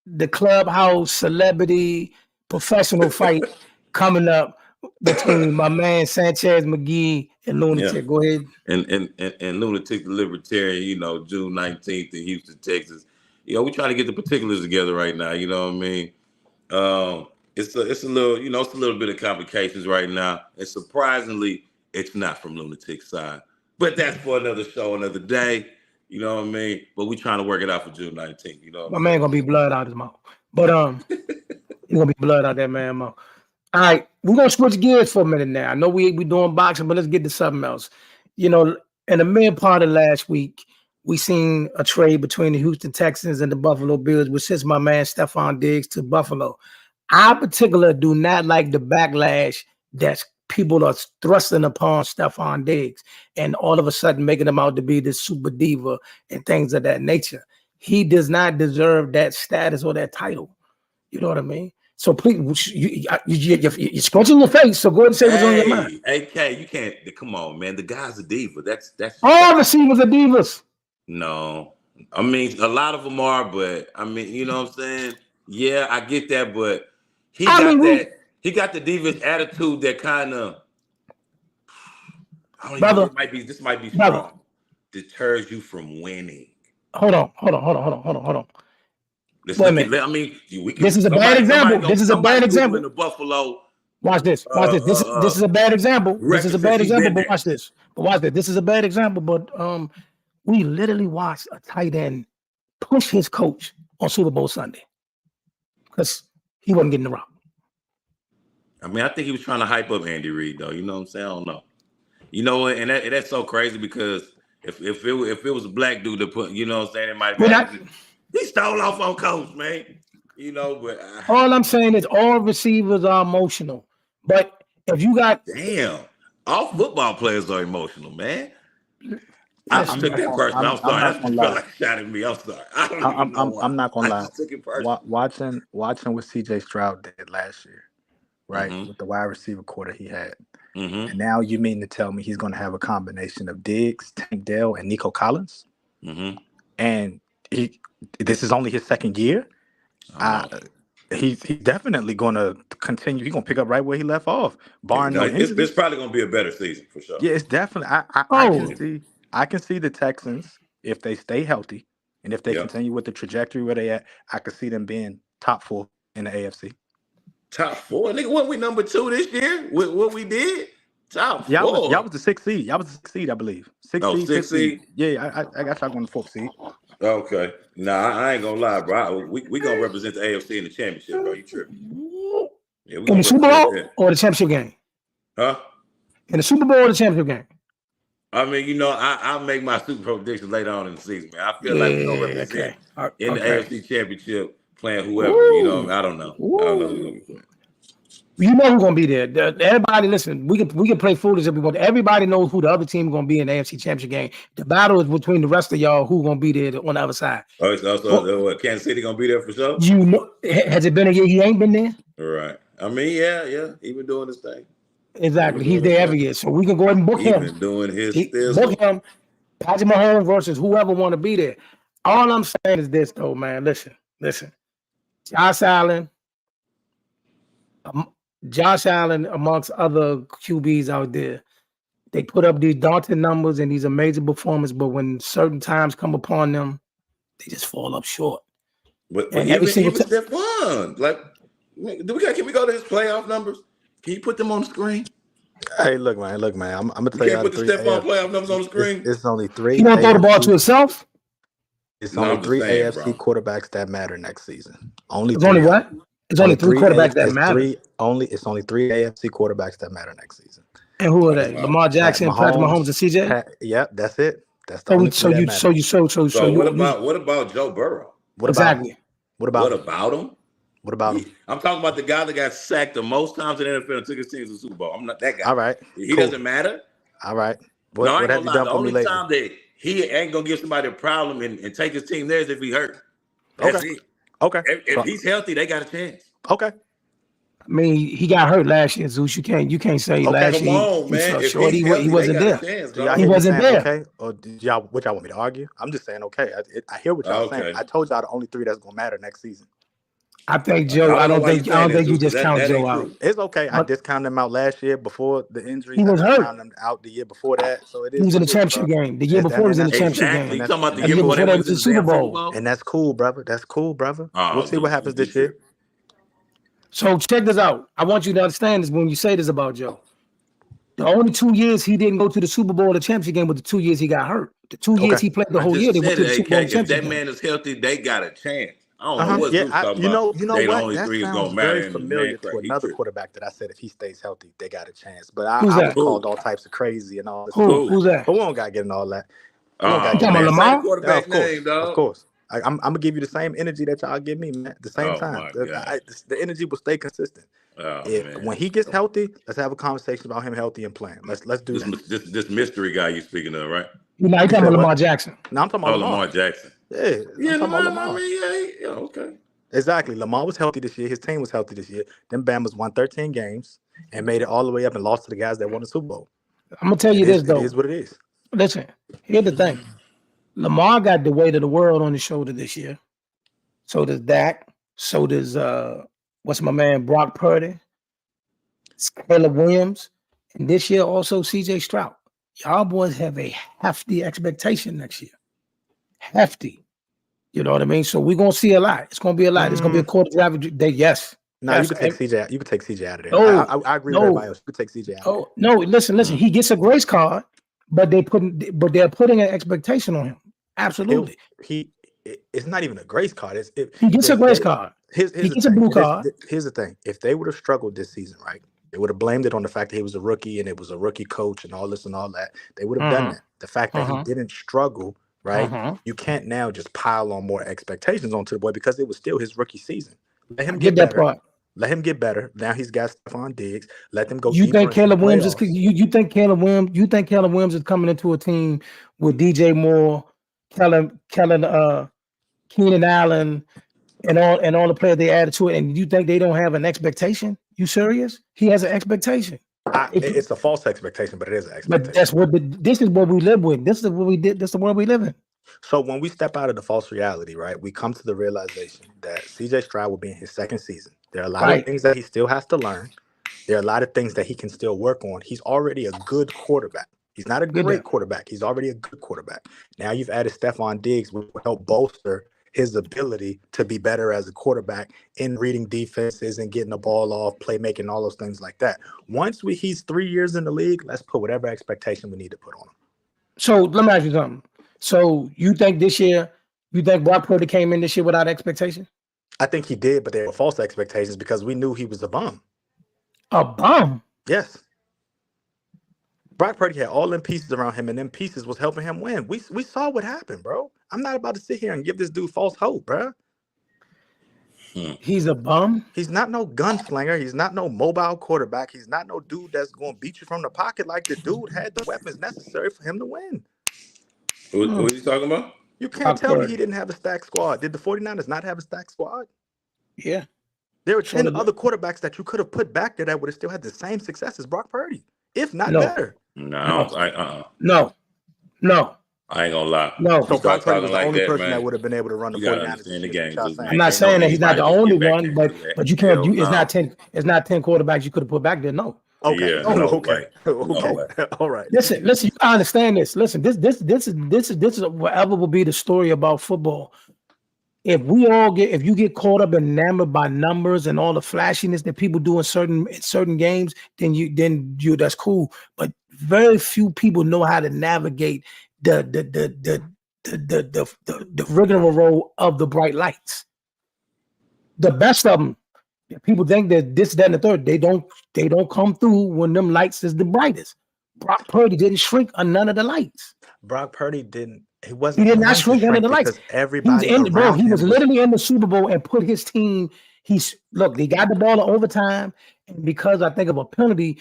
the Clubhouse celebrity professional fight coming up between my man Sanchez McGee and Lunatic. Yeah. Go ahead. And Lunatic the Libertarian, you know, June 19th in Houston, Texas. You know, we're trying to get the particulars together right now. You know what I mean? It's a little bit of complications right now. And surprisingly, it's not from Lunatic's side. But that's for another show, another day. You know what I mean? But we trying to work it out for June 19th. You know, my man gonna be blood out his mouth. But he gonna be blood out that man mouth. All right, we're gonna switch gears for a minute now. I know we doing boxing, but let's get to something else. You know, in the mid part of last week, we seen a trade between the Houston Texans and the Buffalo Bills, which sends my man Stephon Diggs to Buffalo. I particularly do not like the backlash that people are thrusting upon Stephon Diggs and all of a sudden making him out to be this super diva and things of that nature. He does not deserve that status or that title. You know what I mean? So please, you're scrunching your face. So go ahead and say what's on your mind. AK, you can't. Come on, man. The guy's a diva. That's all receivers are divas. No, I mean a lot of them are, but I mean, you know what I'm saying? Yeah, I get that, but he got the diva's attitude that kind of. This might be strong. Deters you from winning. Hold on. Wait a minute. I mean, this is a bad example. This is a bad example. In the Buffalo. Watch this. This is a bad example. This is a bad example. But watch this. This is a bad example. But we literally watched a tight end push his coach on Super Bowl Sunday because he wasn't getting the route. I mean, I think he was trying to hype up Andy Reid, though. You know what I'm saying? I don't know. You know what? And that's so crazy because if it was a black dude that put, you know what I'm saying, it might be. He stole off on coach, man. You know, but all I'm saying is all receivers are emotional. But if you got all football players are emotional, man. I took that personally. I'm sorry. That felt like a shot at me. I'm sorry. I'm not gonna lie. Watching what CJ Stroud did last year, right? Mm-hmm. With the wide receiver quarter he had. Mm-hmm. And now you mean to tell me he's gonna have a combination of Diggs, Tank Dell, and Nico Collins? Mm-hmm. And this is only his second year. He's definitely going to continue. He's going to pick up right where he left off. It's probably going to be a better season for sure. Yeah, it's definitely. I can see the Texans if they stay healthy and if they continue with the trajectory where they at. I could see them being top 4 in the AFC. Top 4, nigga. What we number 2 this year? What we did? Top 4. Y'all was the 6th seed. Y'all was the 6th seed, I believe. 6th seed. Yeah, I got y'all on the 4th seed. Okay. Nah, I ain't gonna lie, bro. We gonna represent the AFC in the championship, bro. You tripping? Yeah, in the Super Bowl or the championship game? Huh? In the Super Bowl or the championship game? I mean, you know, I'll make my Super Bowl prediction later on in the season, man. I feel like we're gonna represent in the AFC championship playing whoever. You know, I don't know. I don't know who's gonna be playing. You know who's gonna be there. Everybody, listen. We can play foolish if we want. Everybody knows who the other team is gonna be in the AFC Championship game. The battle is between the rest of y'all. Who gonna be there on the other side? Oh, so Kansas City gonna be there for sure. You know, has it been a year he ain't been there? Right. I mean, yeah. He been doing his thing. Exactly. He's there every year, so we can go ahead and book him. Been doing his book him. Patrick Mahomes versus whoever want to be there. All I'm saying is this, though, man. Listen. Josh Allen, amongst other QBs out there, they put up these daunting numbers and these amazing performances, but when certain times come upon them, they just fall up short. But even Stephon, like, can we go to his playoff numbers? Can you put them on the screen? Hey, look, man. I'm gonna tell you. Can't put the Stephon playoff numbers on the screen. It's only 3. You don't throw the ball to himself. It's only 3 AFC quarterbacks that matter next season. It's only what? It's only 3 quarterbacks that matter. It's only 3 AFC quarterbacks that matter next season. And who are they? Lamar Jackson, Patrick Mahomes, and CJ. Yep, that's it. That's the only So what about Joe Burrow? What about him? What about him? I'm talking about the guy that got sacked the most times in the NFL and took his team to the Super Bowl. I'm not that guy. All right. He doesn't matter. All right. What have you done for me lately? The only time that he ain't gonna give somebody a problem and take his team there is if he hurt. That's it. Okay. If he's healthy, they got a chance. Okay. I mean, he got hurt last year, Zeus. You can't say last year. Come on, man. He wasn't there. He wasn't there. Okay. Or what y'all want me to argue? I'm just saying, okay. I hear what y'all saying. I told y'all the only 3 that's gonna matter next season. I think Joe. I don't think you just count Joe out. It's okay. I discounted him out last year before the injury. He was hurt. Him out the year before that, so it is. He was in the championship game. The year before he was in the championship game. You talking about the year before that was the Super Bowl? And that's cool, brother. We'll see what happens this year. So check this out. I want you to understand this when you say this about Joe. The only 2 years he didn't go to the Super Bowl or the championship game was the 2 years he got hurt. The 2 years he played the whole year, they went to the Super Bowl championship game. If that man is healthy, they got a chance. I don't know what Zeus talking about. You know what? That sounds very familiar to another quarterback that I said if he stays healthy, they got a chance. But I was called all types of crazy and all this. Who's that? But we don't got to get into all that. We don't got You talking about man, Lamar? same quarterback of course, name, dog. of course. I'm gonna give you the same energy that y'all give me, man. At the same Oh time, my God. the energy will stay consistent. Oh man. When he gets healthy, let's have a conversation about him healthy and playing. Let's do that. This mystery guy you speaking of, right? You know, you talking said about Lamar what? Jackson. No, I'm talking about Lamar. Lamar Jackson. Yeah, Yeah, I'm talking about Lamar. Lamar. I mean, yeah, okay. Exactly. Lamar was healthy this year. His team was healthy this year. Them Bama's won 13 games and made it all the way up and lost to the guys that won the Super Bowl. I'm gonna tell you this though. It is what it is. Listen, here's the thing. Lamar got the weight of the world on his shoulder this year. So does Dak. So does what's my man Brock Purdy, Caleb Williams, and this year also CJ Stroud. Y'all boys have a hefty expectation next year. Hefty. You know what I mean? So we're gonna see a lot. It's gonna be a lot. It's gonna be a quarter driver day. Yes. No, yes. you could take CJ. You could take CJ out of there. No, I agree with everybody else. You could take CJ out. Oh no! Listen. He gets a grace card, but they're putting an expectation on him. Absolutely. It's not even a grace card. He gets a grace card. He gets a blue card. Here's the thing. If they would have struggled this season, right? They would have blamed it on the fact that he was a rookie and it was a rookie coach and all this and all that. They would have done that. The fact that he didn't struggle, right? You can't now just pile on more expectations onto the boy because it was still his rookie season. Let him get better. Let him get better. Now he's got Stephon Diggs. Let them go. You think Caleb Williams is? You think Caleb Williams? You think Caleb Williams is coming into a team with DJ Moore, Keenan Allen, and all the players they added to it, and you think they don't have an expectation? You serious? He has an expectation. It's a false expectation, but it is an expectation. But that's what this is what we live with. This is what we did. This is the world we live in. So when we step out of the false reality, right, we come to the realization that CJ Stroud will be in his second season. There are a lot of things that he still has to learn. There are a lot of things that he can still work on. He's already a good quarterback. He's not a great quarterback. He's already a good quarterback. Now you've added Stephon Diggs, which will help bolster his ability to be better as a quarterback in reading defenses and getting the ball off, playmaking, all those things like that. Once he's 3 years in the league, let's put whatever expectation we need to put on him. So let me ask you something. So you think Brock Purdy came in this year without expectation? I think he did, but they were false expectations because we knew he was a bum. A bum? Yes. Brock Purdy had all them pieces around him, and them pieces was helping him win. We saw what happened, bro. I'm not about to sit here and give this dude false hope, bro. He's a bum? He's not no gunslinger. He's not no mobile quarterback. He's not no dude that's going to beat you from the pocket. Like, the dude had the weapons necessary for him to win. Who are you talking about? You can't tell me he didn't have a stacked squad. Did the 49ers not have a stacked squad? Yeah. There were 10 other quarterbacks that you could have put back there that would have still had the same success as Brock Purdy, if not better. No. I ain't gonna lie. No. So Brock Purdy was the only person that would have been able to run the 49ers. In the game. I'm not saying that he's not the only one, but you can't. It's not 10. It's not 10 quarterbacks you could have put back there. No. Okay. Yeah, okay. All right. Listen. You understand this. Listen. This is whatever will be the story about football. If you get caught up and enamored by numbers and all the flashiness that people do in certain games, then you that's cool. But very few people know how to navigate the rigmarole of the bright lights. The best of them, people think that this, that, and the third. They don't come through when them lights is the brightest. Brock Purdy didn't shrink on none of the lights. Brock Purdy didn't. He did not shrink under the lights. Everybody he was literally in the Super Bowl and put his team. They got the ball in overtime, and because I think of a penalty,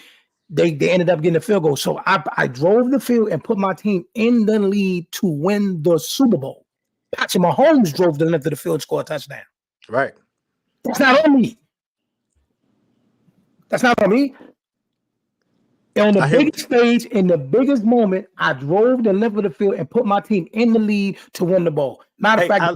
they ended up getting a field goal. So I drove the field and put my team in the lead to win the Super Bowl. Patrick Mahomes drove the length of the field and scored a touchdown. Right. That's not on me. On the biggest stage, in the biggest moment, I drove the length of the field and put my team in the lead to win the ball. Matter of fact,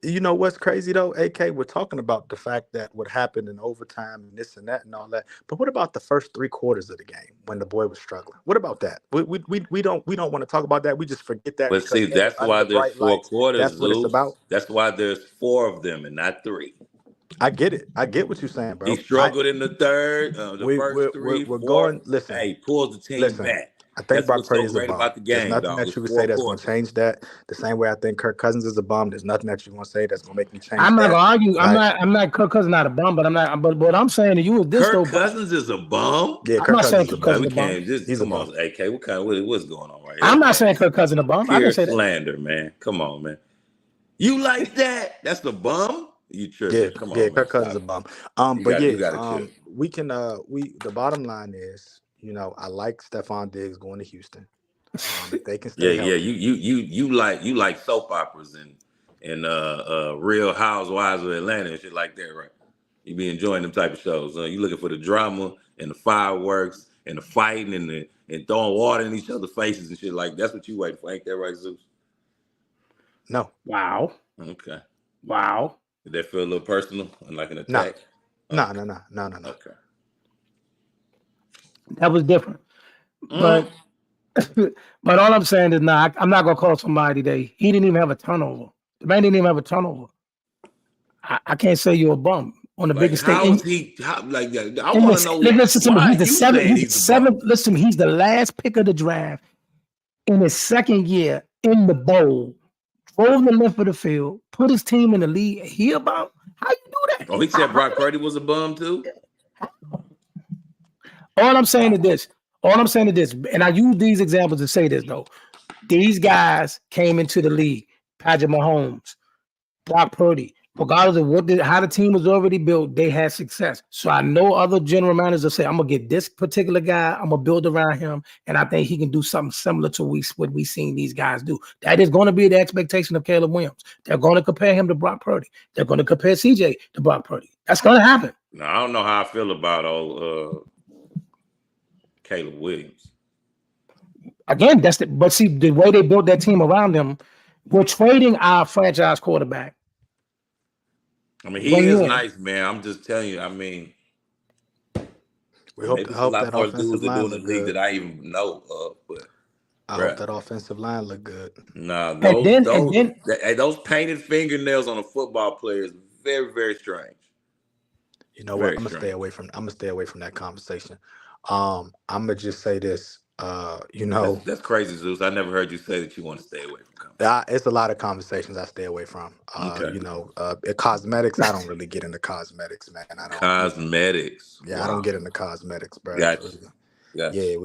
you know what's crazy though, AK? We're talking about the fact that what happened in overtime and this and that and all that. But what about the first 3 quarters of the game when the boy was struggling? What about that? We don't want to talk about that. We just forget that. But see, that's why there's 4 quarters. That's what it's about. That's why there's 4 of them and not 3. I get it. I get what you're saying, bro. He struggled in the third, the first 3, 4. We're going. Listen, hey, pulls the team back. I think That's Brock what's Purdy so is a great bum. about the There's game, nothing dog. that It's you can 4 say that's going to quarters. change that. The same way I think Kirk Cousins is a bum. There's nothing that you're going to say that's going to make me change I'm not that. gonna argue. Right? I'm not. Kirk Cousins not a bum, but I'm not. But what I'm saying to you is this though. Kirk Cousins is a bum. Yeah, I'm Kirk not Cousins saying is a Kirk Man, bum. Cousins we a bum. can't just He's a come bum. on, AK. What's going on right here? I'm not Man, saying Kirk Cousins a bum. I pure didn't say that. slander, man. Come on, man. You like that? That's the bum. You Yeah, tripping? Come yeah, on, man. Kirk Cousins is a Stop. bum. But You yeah, got to chill. we can the bottom line is, I like Stephon Diggs going to Houston. If they can Yeah, stay yeah. healthy. You like soap operas and Real Housewives of Atlanta and shit like that, right? You be enjoying them type of shows. You looking for the drama and the fireworks and the fighting and throwing water in each other's faces and shit like that's what you waiting for. Ain't that right, Zeus? No. Wow. Okay. Wow. Did that feel a little personal and like an No. attack? No. Okay. That was different. But but all I'm saying is I'm not gonna call somebody that he didn't even have a turnover. The man didn't even have a turnover. I can't say you're a bum on the biggest stage. How is he? I want to know listen to me. why He's the you seventh. saying He's the he's a bum. seventh. Listen to me. He's the last pick of the draft in his second year in the bowl. Drove the length of the field, put his team in the lead. He about how you do that? Oh, he said Brock Purdy was a bum too. All I'm saying is this. And I use these examples to say this though. These guys came into the league. Patrick Mahomes, Brock Purdy, regardless of how the team was already built, they had success. So I know other general managers will say, I'm gonna get this particular guy, I'm gonna build around him, and I think he can do something similar to what we seen these guys do. That is going to be the expectation of Caleb Williams. They're going to compare him to Brock Purdy. They're going to compare CJ to Brock Purdy. That's going to happen. Now, I don't know how I feel about Caleb Williams. Again, but see, the way they built that team around them, we're trading our franchise quarterback. I mean, he is nice, man. I'm just telling you. I mean, we hope maybe a lot more dudes that do in the league good. that I even know of, but I hope that offensive line look good. Nah, those painted fingernails on a football player is very, very strange. You know what? I'm gonna stay away from that conversation. I'm gonna just say this. That's crazy, Zeus. I never heard you say that you want to stay away from conversations. It's a lot of conversations I stay away from. Cosmetics, I don't really get into cosmetics, man. Cosmetics. I don't get into cosmetics, bro. Gotcha. Yeah,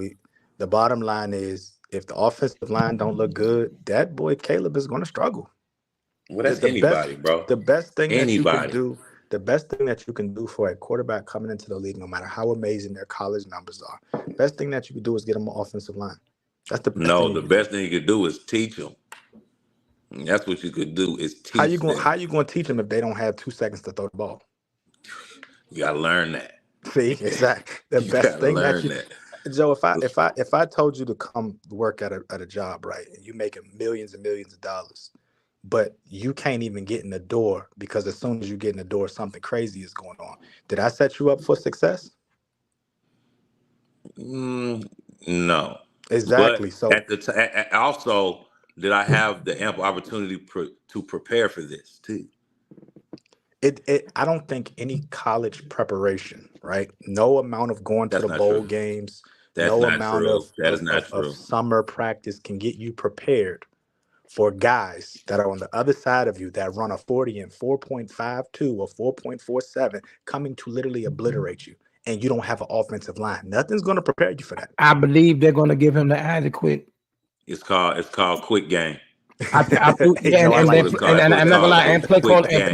the bottom line is if the offensive line don't look good, that boy Caleb is gonna struggle. Well, that's anybody, bro. The best thing that you can do for a quarterback coming into the league, no matter how amazing their college numbers are, best thing that you can do is get them an offensive line. That's the best thing you could do is teach them. That's what you could do is teach them. How you going to teach them if they don't have 2 seconds to throw the ball? You got to learn that. See, exactly. The best thing Joe, if I told you to come work at a job, right, and you making millions and millions of dollars, but you can't even get in the door because as soon as you get in the door, something crazy is going on. Did I set you up for success? No. Exactly. But so also, did I have the ample opportunity to prepare for this too? I don't think any college preparation, right? No amount of going to the bowl games, no amount of summer practice can get you prepared for guys that are on the other side of you that run a 40 and 4.52 or 4.47 coming to literally obliterate you, and you don't have an offensive line. Nothing's going to prepare you for that. I believe they're going to give him the adequate. It's called quick game. I'm not gonna lie, and play calling can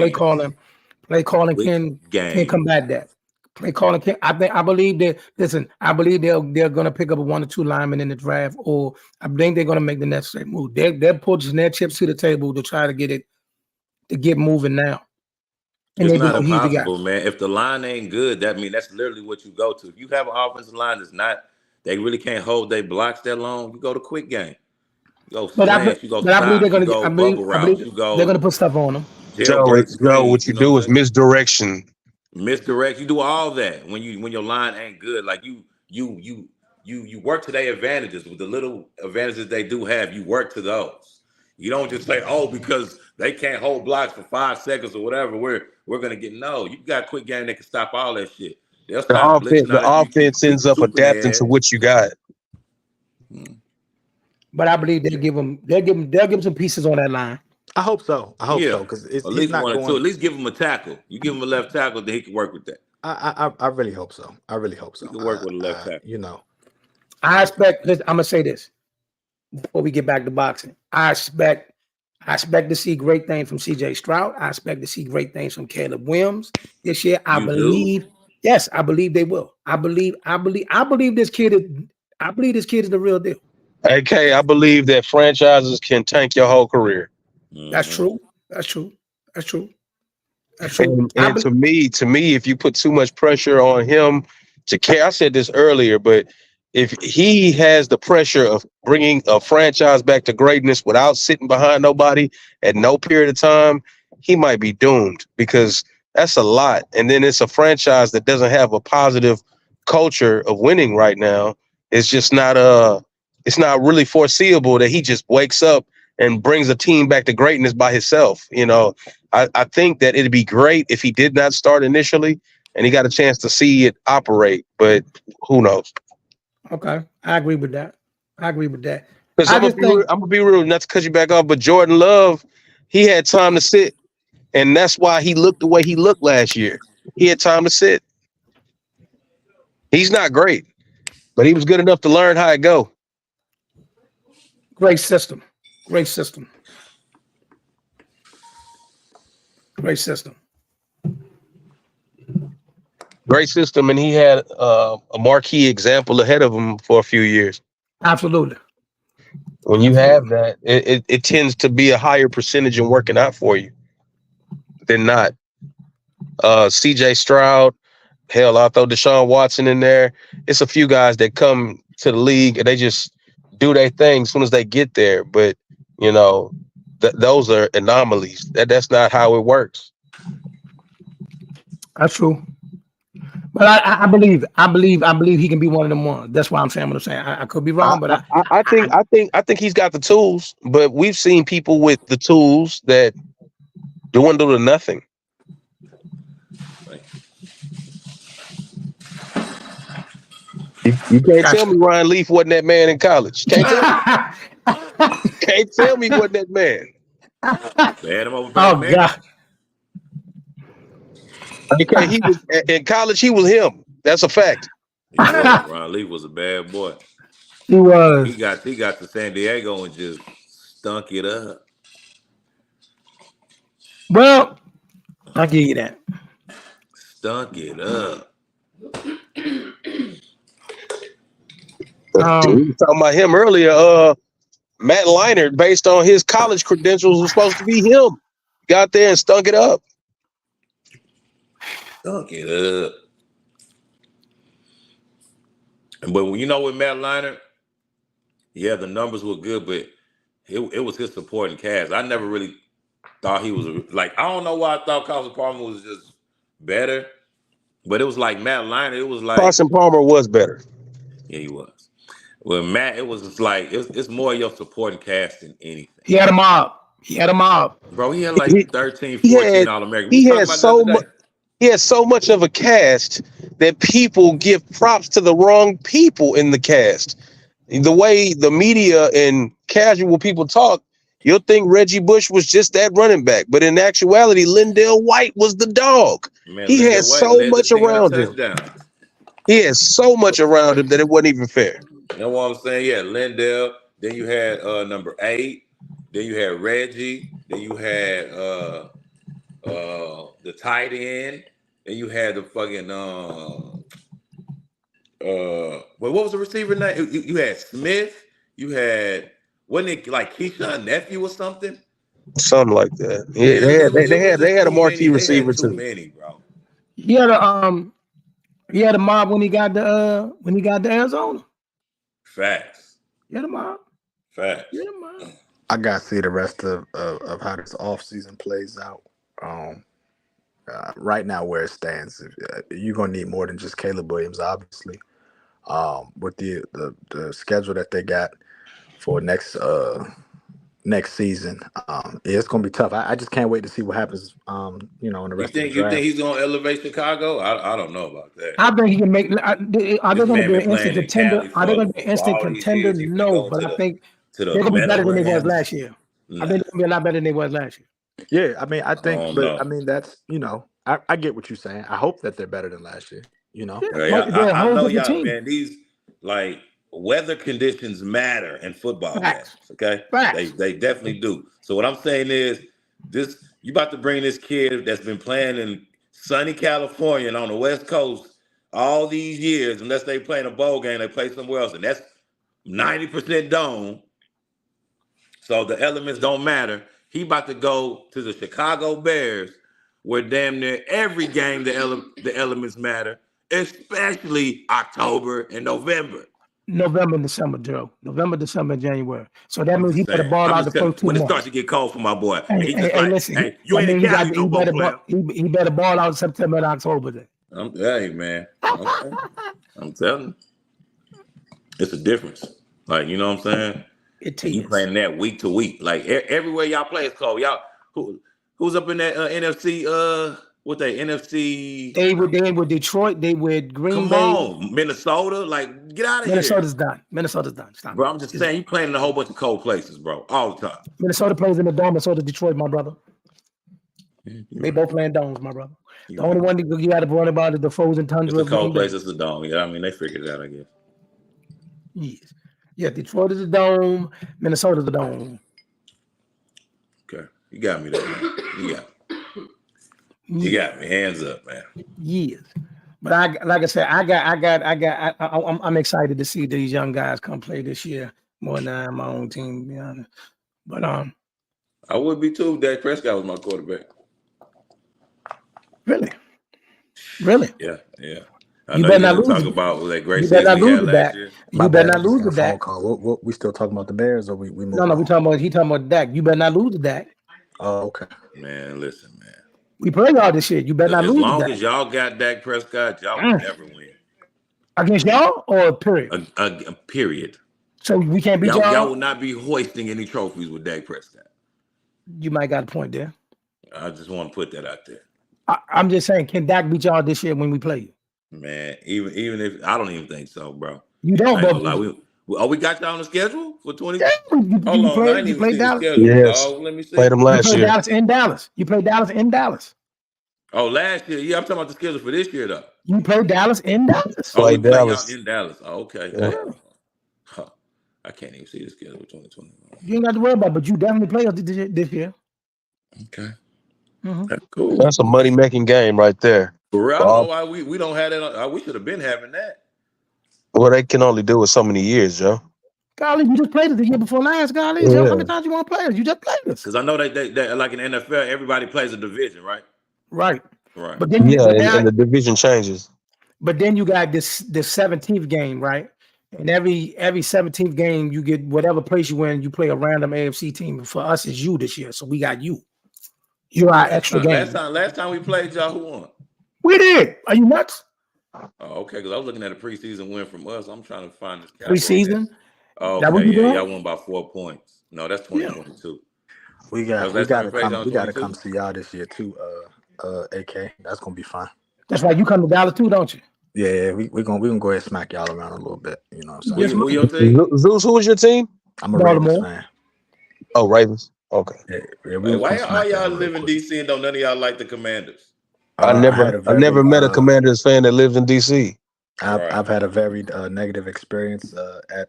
combat that. Play calling can. I believe that. Listen, I believe they're gonna pick up 1 or 2 linemen in the draft, or I think they're gonna make the necessary move. They're pushing their chips to the table to try to get moving now. And it's not impossible, man. If the line ain't good, that's literally what you go to. If you have an offensive line they really can't hold their blocks that long, you go to quick game. You go slash, you go stop, I believe they're gonna put stuff on them. Joe, what you do is misdirection. Misdirect. You do all that when your line ain't good. Like you work to their advantages with the little advantages they do have. You work to those. You don't just say, because they can't hold blocks for 5 seconds or whatever. We're gonna get You got a quick game that can stop all that shit. The offense ends up adapting to what you got. But I believe they'll give him some pieces on that line. I hope so. I hope so because at least one or two. At least give him a tackle. You give him a left tackle, then he can work with that. I really hope so. I really hope so. He can work with a left tackle. You know, I expect. I'm gonna say this before we get back to boxing. I expect to see great things from C.J. Stroud. I expect to see great things from Caleb Williams this year. I believe they will. I believe this kid is the real deal. Okay, I believe that franchises can tank your whole career. That's true. That's true. And to me, if you put too much pressure on him to care, I said this earlier, but if he has the pressure of bringing a franchise back to greatness without sitting behind nobody at no period of time, he might be doomed because that's a lot. And then it's a franchise that doesn't have a positive culture of winning right now. It's just not it's not really foreseeable that he just wakes up and brings a team back to greatness by himself. You know, I think that it'd be great if he did not start initially and he got a chance to see it operate, but who knows? Okay, I agree with that. Because I'm gonna be real, not to cut you back off, but Jordan Love, he had time to sit, and that's why he looked the way he looked last year. He had time to sit. He's not great, but he was good enough to learn how it go. Great system. Great system, and he had a marquee example ahead of him for a few years. Absolutely. When you have that, it tends to be a higher percentage in working out for you than not. C.J. Stroud, hell, I'll throw Deshaun Watson in there. It's a few guys that come to the league and they just do their thing as soon as they get there, but you know, those are anomalies. That's not how it works. That's true. But I believe he can be one of them ones. That's why I'm saying what I'm saying. I could be wrong, but I think he's got the tools. But we've seen people with the tools that dwindle to nothing. You can't tell me Ryan Leaf wasn't that man in college. Can't tell me he wasn't that man. God. Okay, he was in college. He was him. That's a fact. Ryan Leaf was a bad boy. He was. He got to San Diego and just stunk it up. Well, I'll give you that. Stunk it up. We were talking about him earlier. Matt Leinart, based on his college credentials, was supposed to be him. Got there and stunk it up. Stunk it up. But you know, with Matt Leinart, yeah, the numbers were good, but it was his supporting cast. I never really thought he was I don't know why I thought Carson Palmer was just better, but it was like Matt Leinart. It was like Carson Palmer was better. Yeah, he was. Well, Matt, it was just like it's more your supporting cast than anything. He had a mob. Bro, he had like 13, 14 All-American. He had so much of a cast that people give props to the wrong people in the cast. The way the media and casual people talk, you'll think Reggie Bush was just that running back. But in actuality, Lindell White was the dog. Man, he had so much around him. He had so much around him that it wasn't even fair. You know what I'm saying? Yeah, Lindell. Then you had number 8. Then you had Reggie. Then you had the tight end. Then you had the fucking what was the receiver name? You had Smith. You had, wasn't it like Keyshawn nephew or something? Something like that. Yeah, they had a marquee receiver too. Many, bro. He had a mob when he got to Arizona. Facts. He had a mob. Facts. He had a mob. I gotta see the rest of how this offseason plays out. Right now, where it stands, you're gonna need more than just Caleb Williams, obviously. With the schedule that they got for next season, it's gonna be tough. I just can't wait to see what happens. In the rest of the draft. You think he's gonna elevate Chicago? I don't know about that. I think he can make. Are they going to be an instant contender? Are they going to be an instant contender? No, but I think to They're the gonna be better than they was Meadowlands. last year. I think they're gonna be a lot better than they was last year. Yeah, I mean, I think, don't but know. I mean, that's I get what you're saying. I hope that they're better than last year. Yeah, Yeah, I know the y'all, team. man. These like weather conditions matter in football Facts. games. Okay, Facts. they definitely do. So what I'm saying is, you about to bring this kid that's been playing in sunny California and on the West Coast all these years, unless they play in a bowl game, they play somewhere else, and that's 90% dome. So the elements don't matter. He about to go to the Chicago Bears, where damn near every game the elements matter, especially October and November. November and December, Joe. November, December, and January. So that I'm means he just put the saying. ball I'm out just the telling- first 2 when it months. starts to get cold for my boy, Hey, he just like, listen. hey, you ain't in Cali no more, player. He better ball out September and October then. Hey, man. Okay. I'm telling you. It's a difference. Like, you know what I'm saying? It And you is. playing that week to week. Like, everywhere y'all play is cold. Y'all, who's up in that NFC, what they, NFC? They with Detroit. They with Green Come Bay. on, Minnesota. Like, get out of Minnesota's here. done. Minnesota's done. Stop. Bro, I'm just saying, you playing in a whole bunch of cold places, bro, all the time. Minnesota plays in the dome, and so does Detroit, my brother. You're They right. both playing domes, my brother. You're The only one that you got to worry about is the frozen tundra. It's a cold of Green place. Bay. It's the dome. Yeah, I mean, they figured it out, I guess. Yes. Yeah, Detroit is the dome. Minnesota's the dome. Okay. You got me there, man. You got me. Hands up, man. Yes. But like I said, I'm excited to see these young guys come play this year more than I am my own team, to be honest. But I would be too if Dak Prescott was my quarterback. really. Yeah. I You know better you not didn't lose. talk about that great You better season not he had lose to last Dak. year. You better not lose to phone Dak. call. What we still talking about the Bears, or we moving No, on? he talking about Dak. You better not lose to Dak. Oh, okay. Man, listen, man. We play y'all this shit. You better not As lose to long Dak. as y'all got Dak Prescott, y'all will never win. Against y'all or period? A period. So we can't beat y'all? Y'all will not be hoisting any trophies with Dak Prescott. You might got a point there. I just want to put that out there. I'm just saying, can Dak beat y'all this year when we play you? Man, even if I don't even think so, bro. You don't, I ain't but gonna lie. We got y'all on the schedule for 20. yeah, Hold on, I ain't even see the Dallas. schedule. Yes. Dog. Let me see. Played them You last played year. Dallas in Dallas. You played Dallas in Dallas. Oh, last year. Yeah, I'm talking about the schedule for this year, though. You played Dallas in Dallas. Oh, we Played play y'all Dallas. in Dallas. Oh, okay. Yeah. Huh. I can't even see the schedule for 2020. You ain't got to worry about it, but you definitely play us this year. Okay. Mm-hmm. That's cool. That's a money-making game right there. For real, I don't know why we don't have that. We should have been having that. Well, they can only do it so many years, Joe. Golly, you just played us the year before last, golly. Yeah. Joe, how many times you want to play us? You just played us. Because I know they like in the NFL, everybody plays a division, right? Right. Right. But then and the division changes. But then you got this 17th game, right? And every 17th game, you get whatever place you win, you play a random AFC team. For us, it's you this year, so we got you. You're our extra game. Last time we played, y'all, who won? We did. Are you nuts? Oh, okay. Because I was looking at a preseason win from us. I'm trying to find this preseason. Oh, that okay. Yeah, y'all won by 4 points. No, that's 2022. We got to come see y'all this year too. AK, that's gonna be fun. That's right. You come to Dallas too, don't you? Yeah, we're gonna go ahead and smack y'all around a little bit. You know what I'm saying? Who your team? Zeus, who was your team? I'm a Ravens fan. Oh, Ravens. Okay. Yeah, why y'all live in DC and don't none of y'all like the Commanders? I never met a Commanders fan that lives in DC. I've had a very negative experience at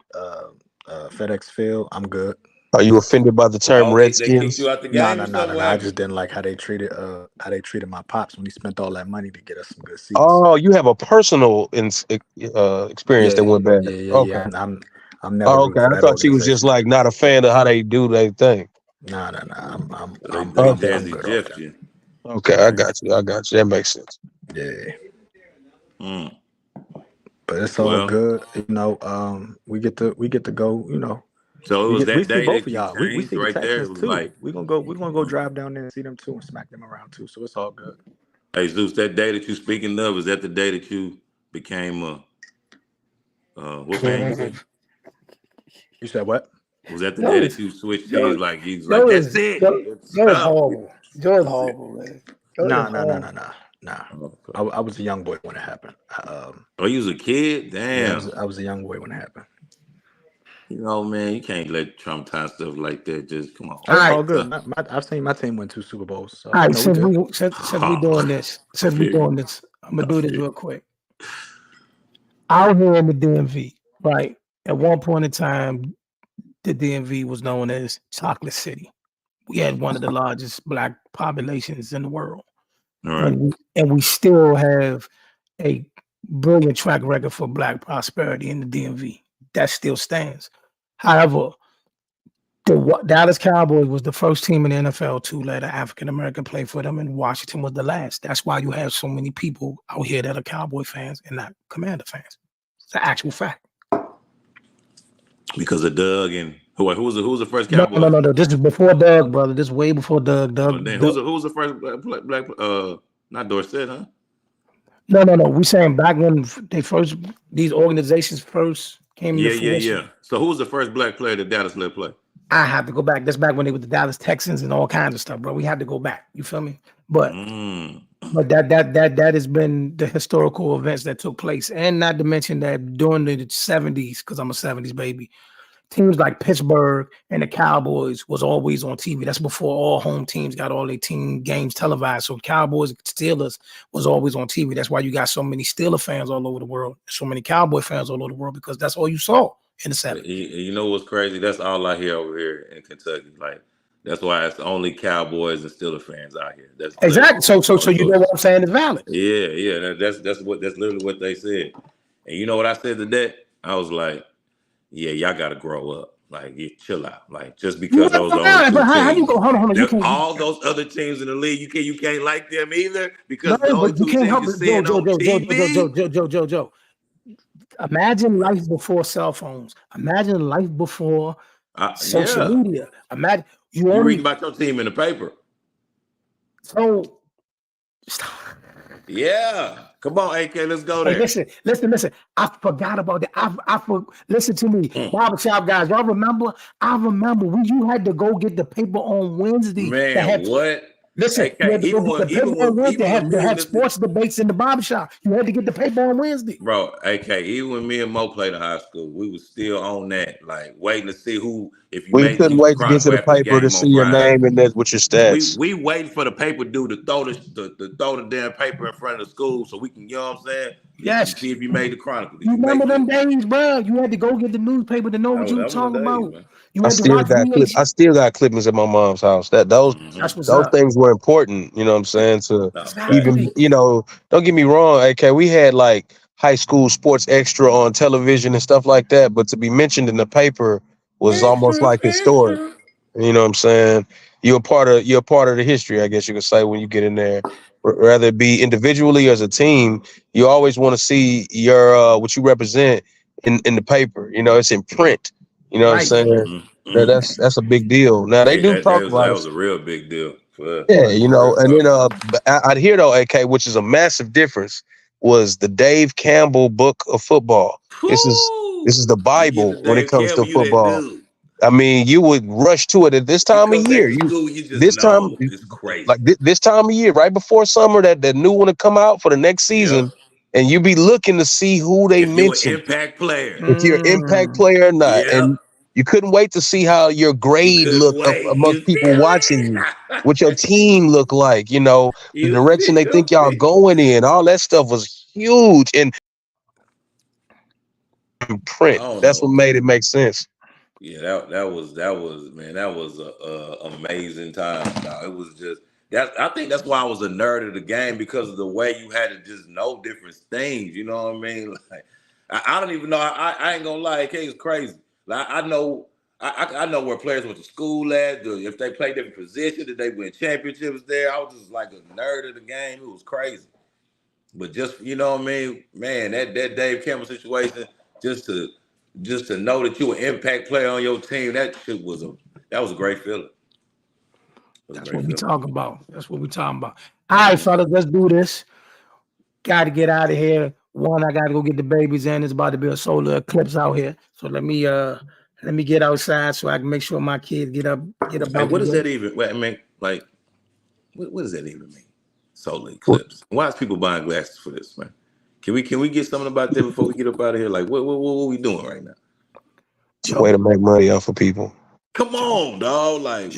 FedEx Field. I'm good. Are you offended by the term Redskins? They kicked you out the game? No. I just didn't like how they treated my pops when he spent all that money to get us some good seats. Oh, you have a personal experience that went bad. Yeah. Okay. I'm never. Okay, I thought you was just like not a fan of how they do their thing. No. I'm Jeff you. Okay, I got you. That makes sense. Yeah. But it's all good. You know, we get to go. You know. So it was that day both that of y'all. We see right the there. Texans too. Like we're gonna go drive down there and see them too and smack them around too. So it's all good. Hey Zeus, that day that you speaking of, is that the day that you became what fan you said? You said what? Was that the day that you switched teams? Like he's like, that's it. Joe is horrible. Joe is horrible, man. No. I was a young boy when it happened. Oh, you was a kid? Damn. Yeah, I was a young boy when it happened. You know, man, you can't let Trump tie stuff like that. Just come on. That's All all right. good. I've seen my team win 2 Super Bowls, so All right, we good. since we doing this, I'm gonna do this Period. real quick. Out here in the DMV, right? At one point in time, the DMV was known as Chocolate City. We had one of the largest black populations in the world, All right. and we still have a brilliant track record for black prosperity in the DMV. That still stands. However, the Dallas Cowboys was the first team in the NFL to let an African American play for them, and Washington was the last. That's why you have so many people out here that are Cowboy fans and not Commander fans. It's an actual fact. Because of Doug and who was the first No. Cowboy? This is before Doug, brother. This is way before Doug. Oh, who's the first black not Dorsett, huh? No. We saying back when these organizations first came into fruition. Yeah. So who was the first black player that Dallas let play? I have to go back. That's back when they were the Dallas Texans and all kinds of stuff, bro. We had to go back. You feel me? But that has been the historical events that took place, and not to mention that during the 70s, because I'm a 70s baby, teams like Pittsburgh and the Cowboys was always on TV. That's before all home teams got all their team games televised. So Cowboys and Steelers was always on TV. That's why you got so many Steeler fans all over the world, so many Cowboy fans all over the world, because that's all you saw in the 70s. You know what's crazy? That's all I hear over here in Kentucky. Like, that's why it's only Cowboys and Steelers fans out here. That's exactly. So you know what I'm saying is valid. Yeah. That's literally what they said. And you know what I said to that? I was like, yeah, y'all gotta grow up. Like, you chill out. Like, just because those are how you go? Hold on. All those other teams in the league, you can't like them either because no, the only but you two can't teams help you it. seeing on TV. Joe. Imagine life before cell phones. Imagine life before social media. Imagine you read about your team in the paper. So, yeah. Come on, AK, let's go there. Hey, listen. I forgot about that. Listen to me. Barbershop guys, y'all remember? I remember when you had to go get the paper on Wednesday. Man, what? Listen, you had to go get the paper on Wednesday. They had sports debates in the barbershop. You had to get the paper on Wednesday. Bro, AK, even when me and Mo played in high school, we was still on that, like waiting to see who, if you we couldn't wait to get to the paper to see your name and that's what your stats. We waiting for the paper dude to throw the damn paper in front of the school so we can, you know what I'm saying? Yes. See if you made the Chronicle. You remember them days, bro? You had to go get the newspaper to know what you were talking about. Man. I still got clippings at my mom's house. Those things were important, you know what I'm saying? To even, don't get me wrong, AK, we had like high school sports extra on television and stuff like that, but to be mentioned in the paper was almost like historic. You know what I'm saying? You're a part of the history, I guess you could say, when you get in there. Rather it be individually or as a team, you always want to see your what you represent in the paper. It's in print. You know what I'm saying? Mm-hmm. That's a big deal. Now they do talk about that was a real big deal. And then I'd hear though, AK, which is a massive difference, was the Dave Campbell book of football. This is the Bible when it comes to football. I mean, you would rush to it at this time of year. It's crazy. Like this time of year, right before summer, that new one to come out for the next season, and you be looking to see who they mentioned. If you're an impact player or not, and you couldn't wait to see how your grade looked amongst people watching you, what your team looked like, the direction they think y'all going in. All that stuff was huge and print. That's what made it make sense. Yeah, that was man, that was a amazing time. It was just that. I think that's why I was a nerd of the game, because of the way you had to just know different things. You know what I mean? Like I don't even know. I ain't gonna lie, it's crazy. Like I know where players went to school at, if they played different positions, did they win championships there. I was just like a nerd of the game. It was crazy. But just, you know what I mean, man, that Dave Campbell situation, just to know that you an impact player on your team, that was a great feeling. That's what we talking about. All right, fellas, let's do this. Got to get out of here. One, I got to go get the babies in. It's about to be a solar eclipse out here. So let me get outside so I can make sure my kids get up. Hey, what does that even? I mean, like, what does that even mean? Solar eclipse. Why is people buying glasses for this, man? Can we get something about that before we get up out of here? Like, what we doing right now? Way to make money off of people. Come on, dog. Like,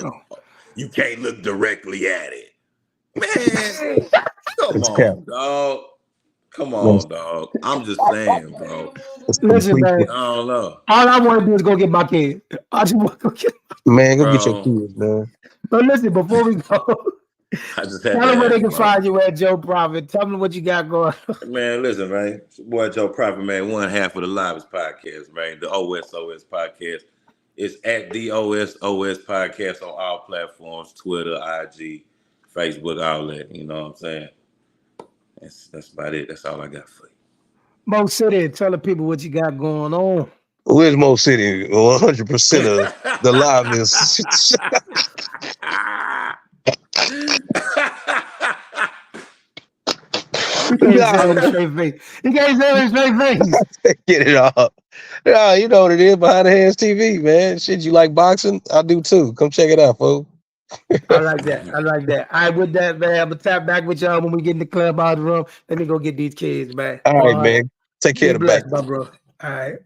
you can't look directly at it. Man, come on, dog. Come on, dog. I'm just saying, bro. Listen, man. I don't know. All I want to do is go get my kid. I just want to go get Man, go get your kids, man. But listen, before we go, I just had tell them where they can bro. find you at, Joe Prophet. Tell them what you got going on. Man, listen, man. It's your boy Joe Prophet, man. One half of the Livest podcast, man. The OSOS podcast. It's at the OSOS podcast on all platforms, Twitter, IG, Facebook, all that. You know what I'm saying? That's about it. That's all I got for you. Mo City, tell the people what you got going on. Where's Mo City? 100% of the liveness. He can't say it with a straight face. He can't say it with a straight face. Get it off. Yeah, you know what it is, behind the hands TV, man. Shit, you like boxing? I do too. Come check it out, folks. I like that. I like that. All right, with that, man, I'm gonna tap back with y'all when we get in the club out of the room. Let me go get these kids, man. All right, man. Take care of the back. Bro. All right.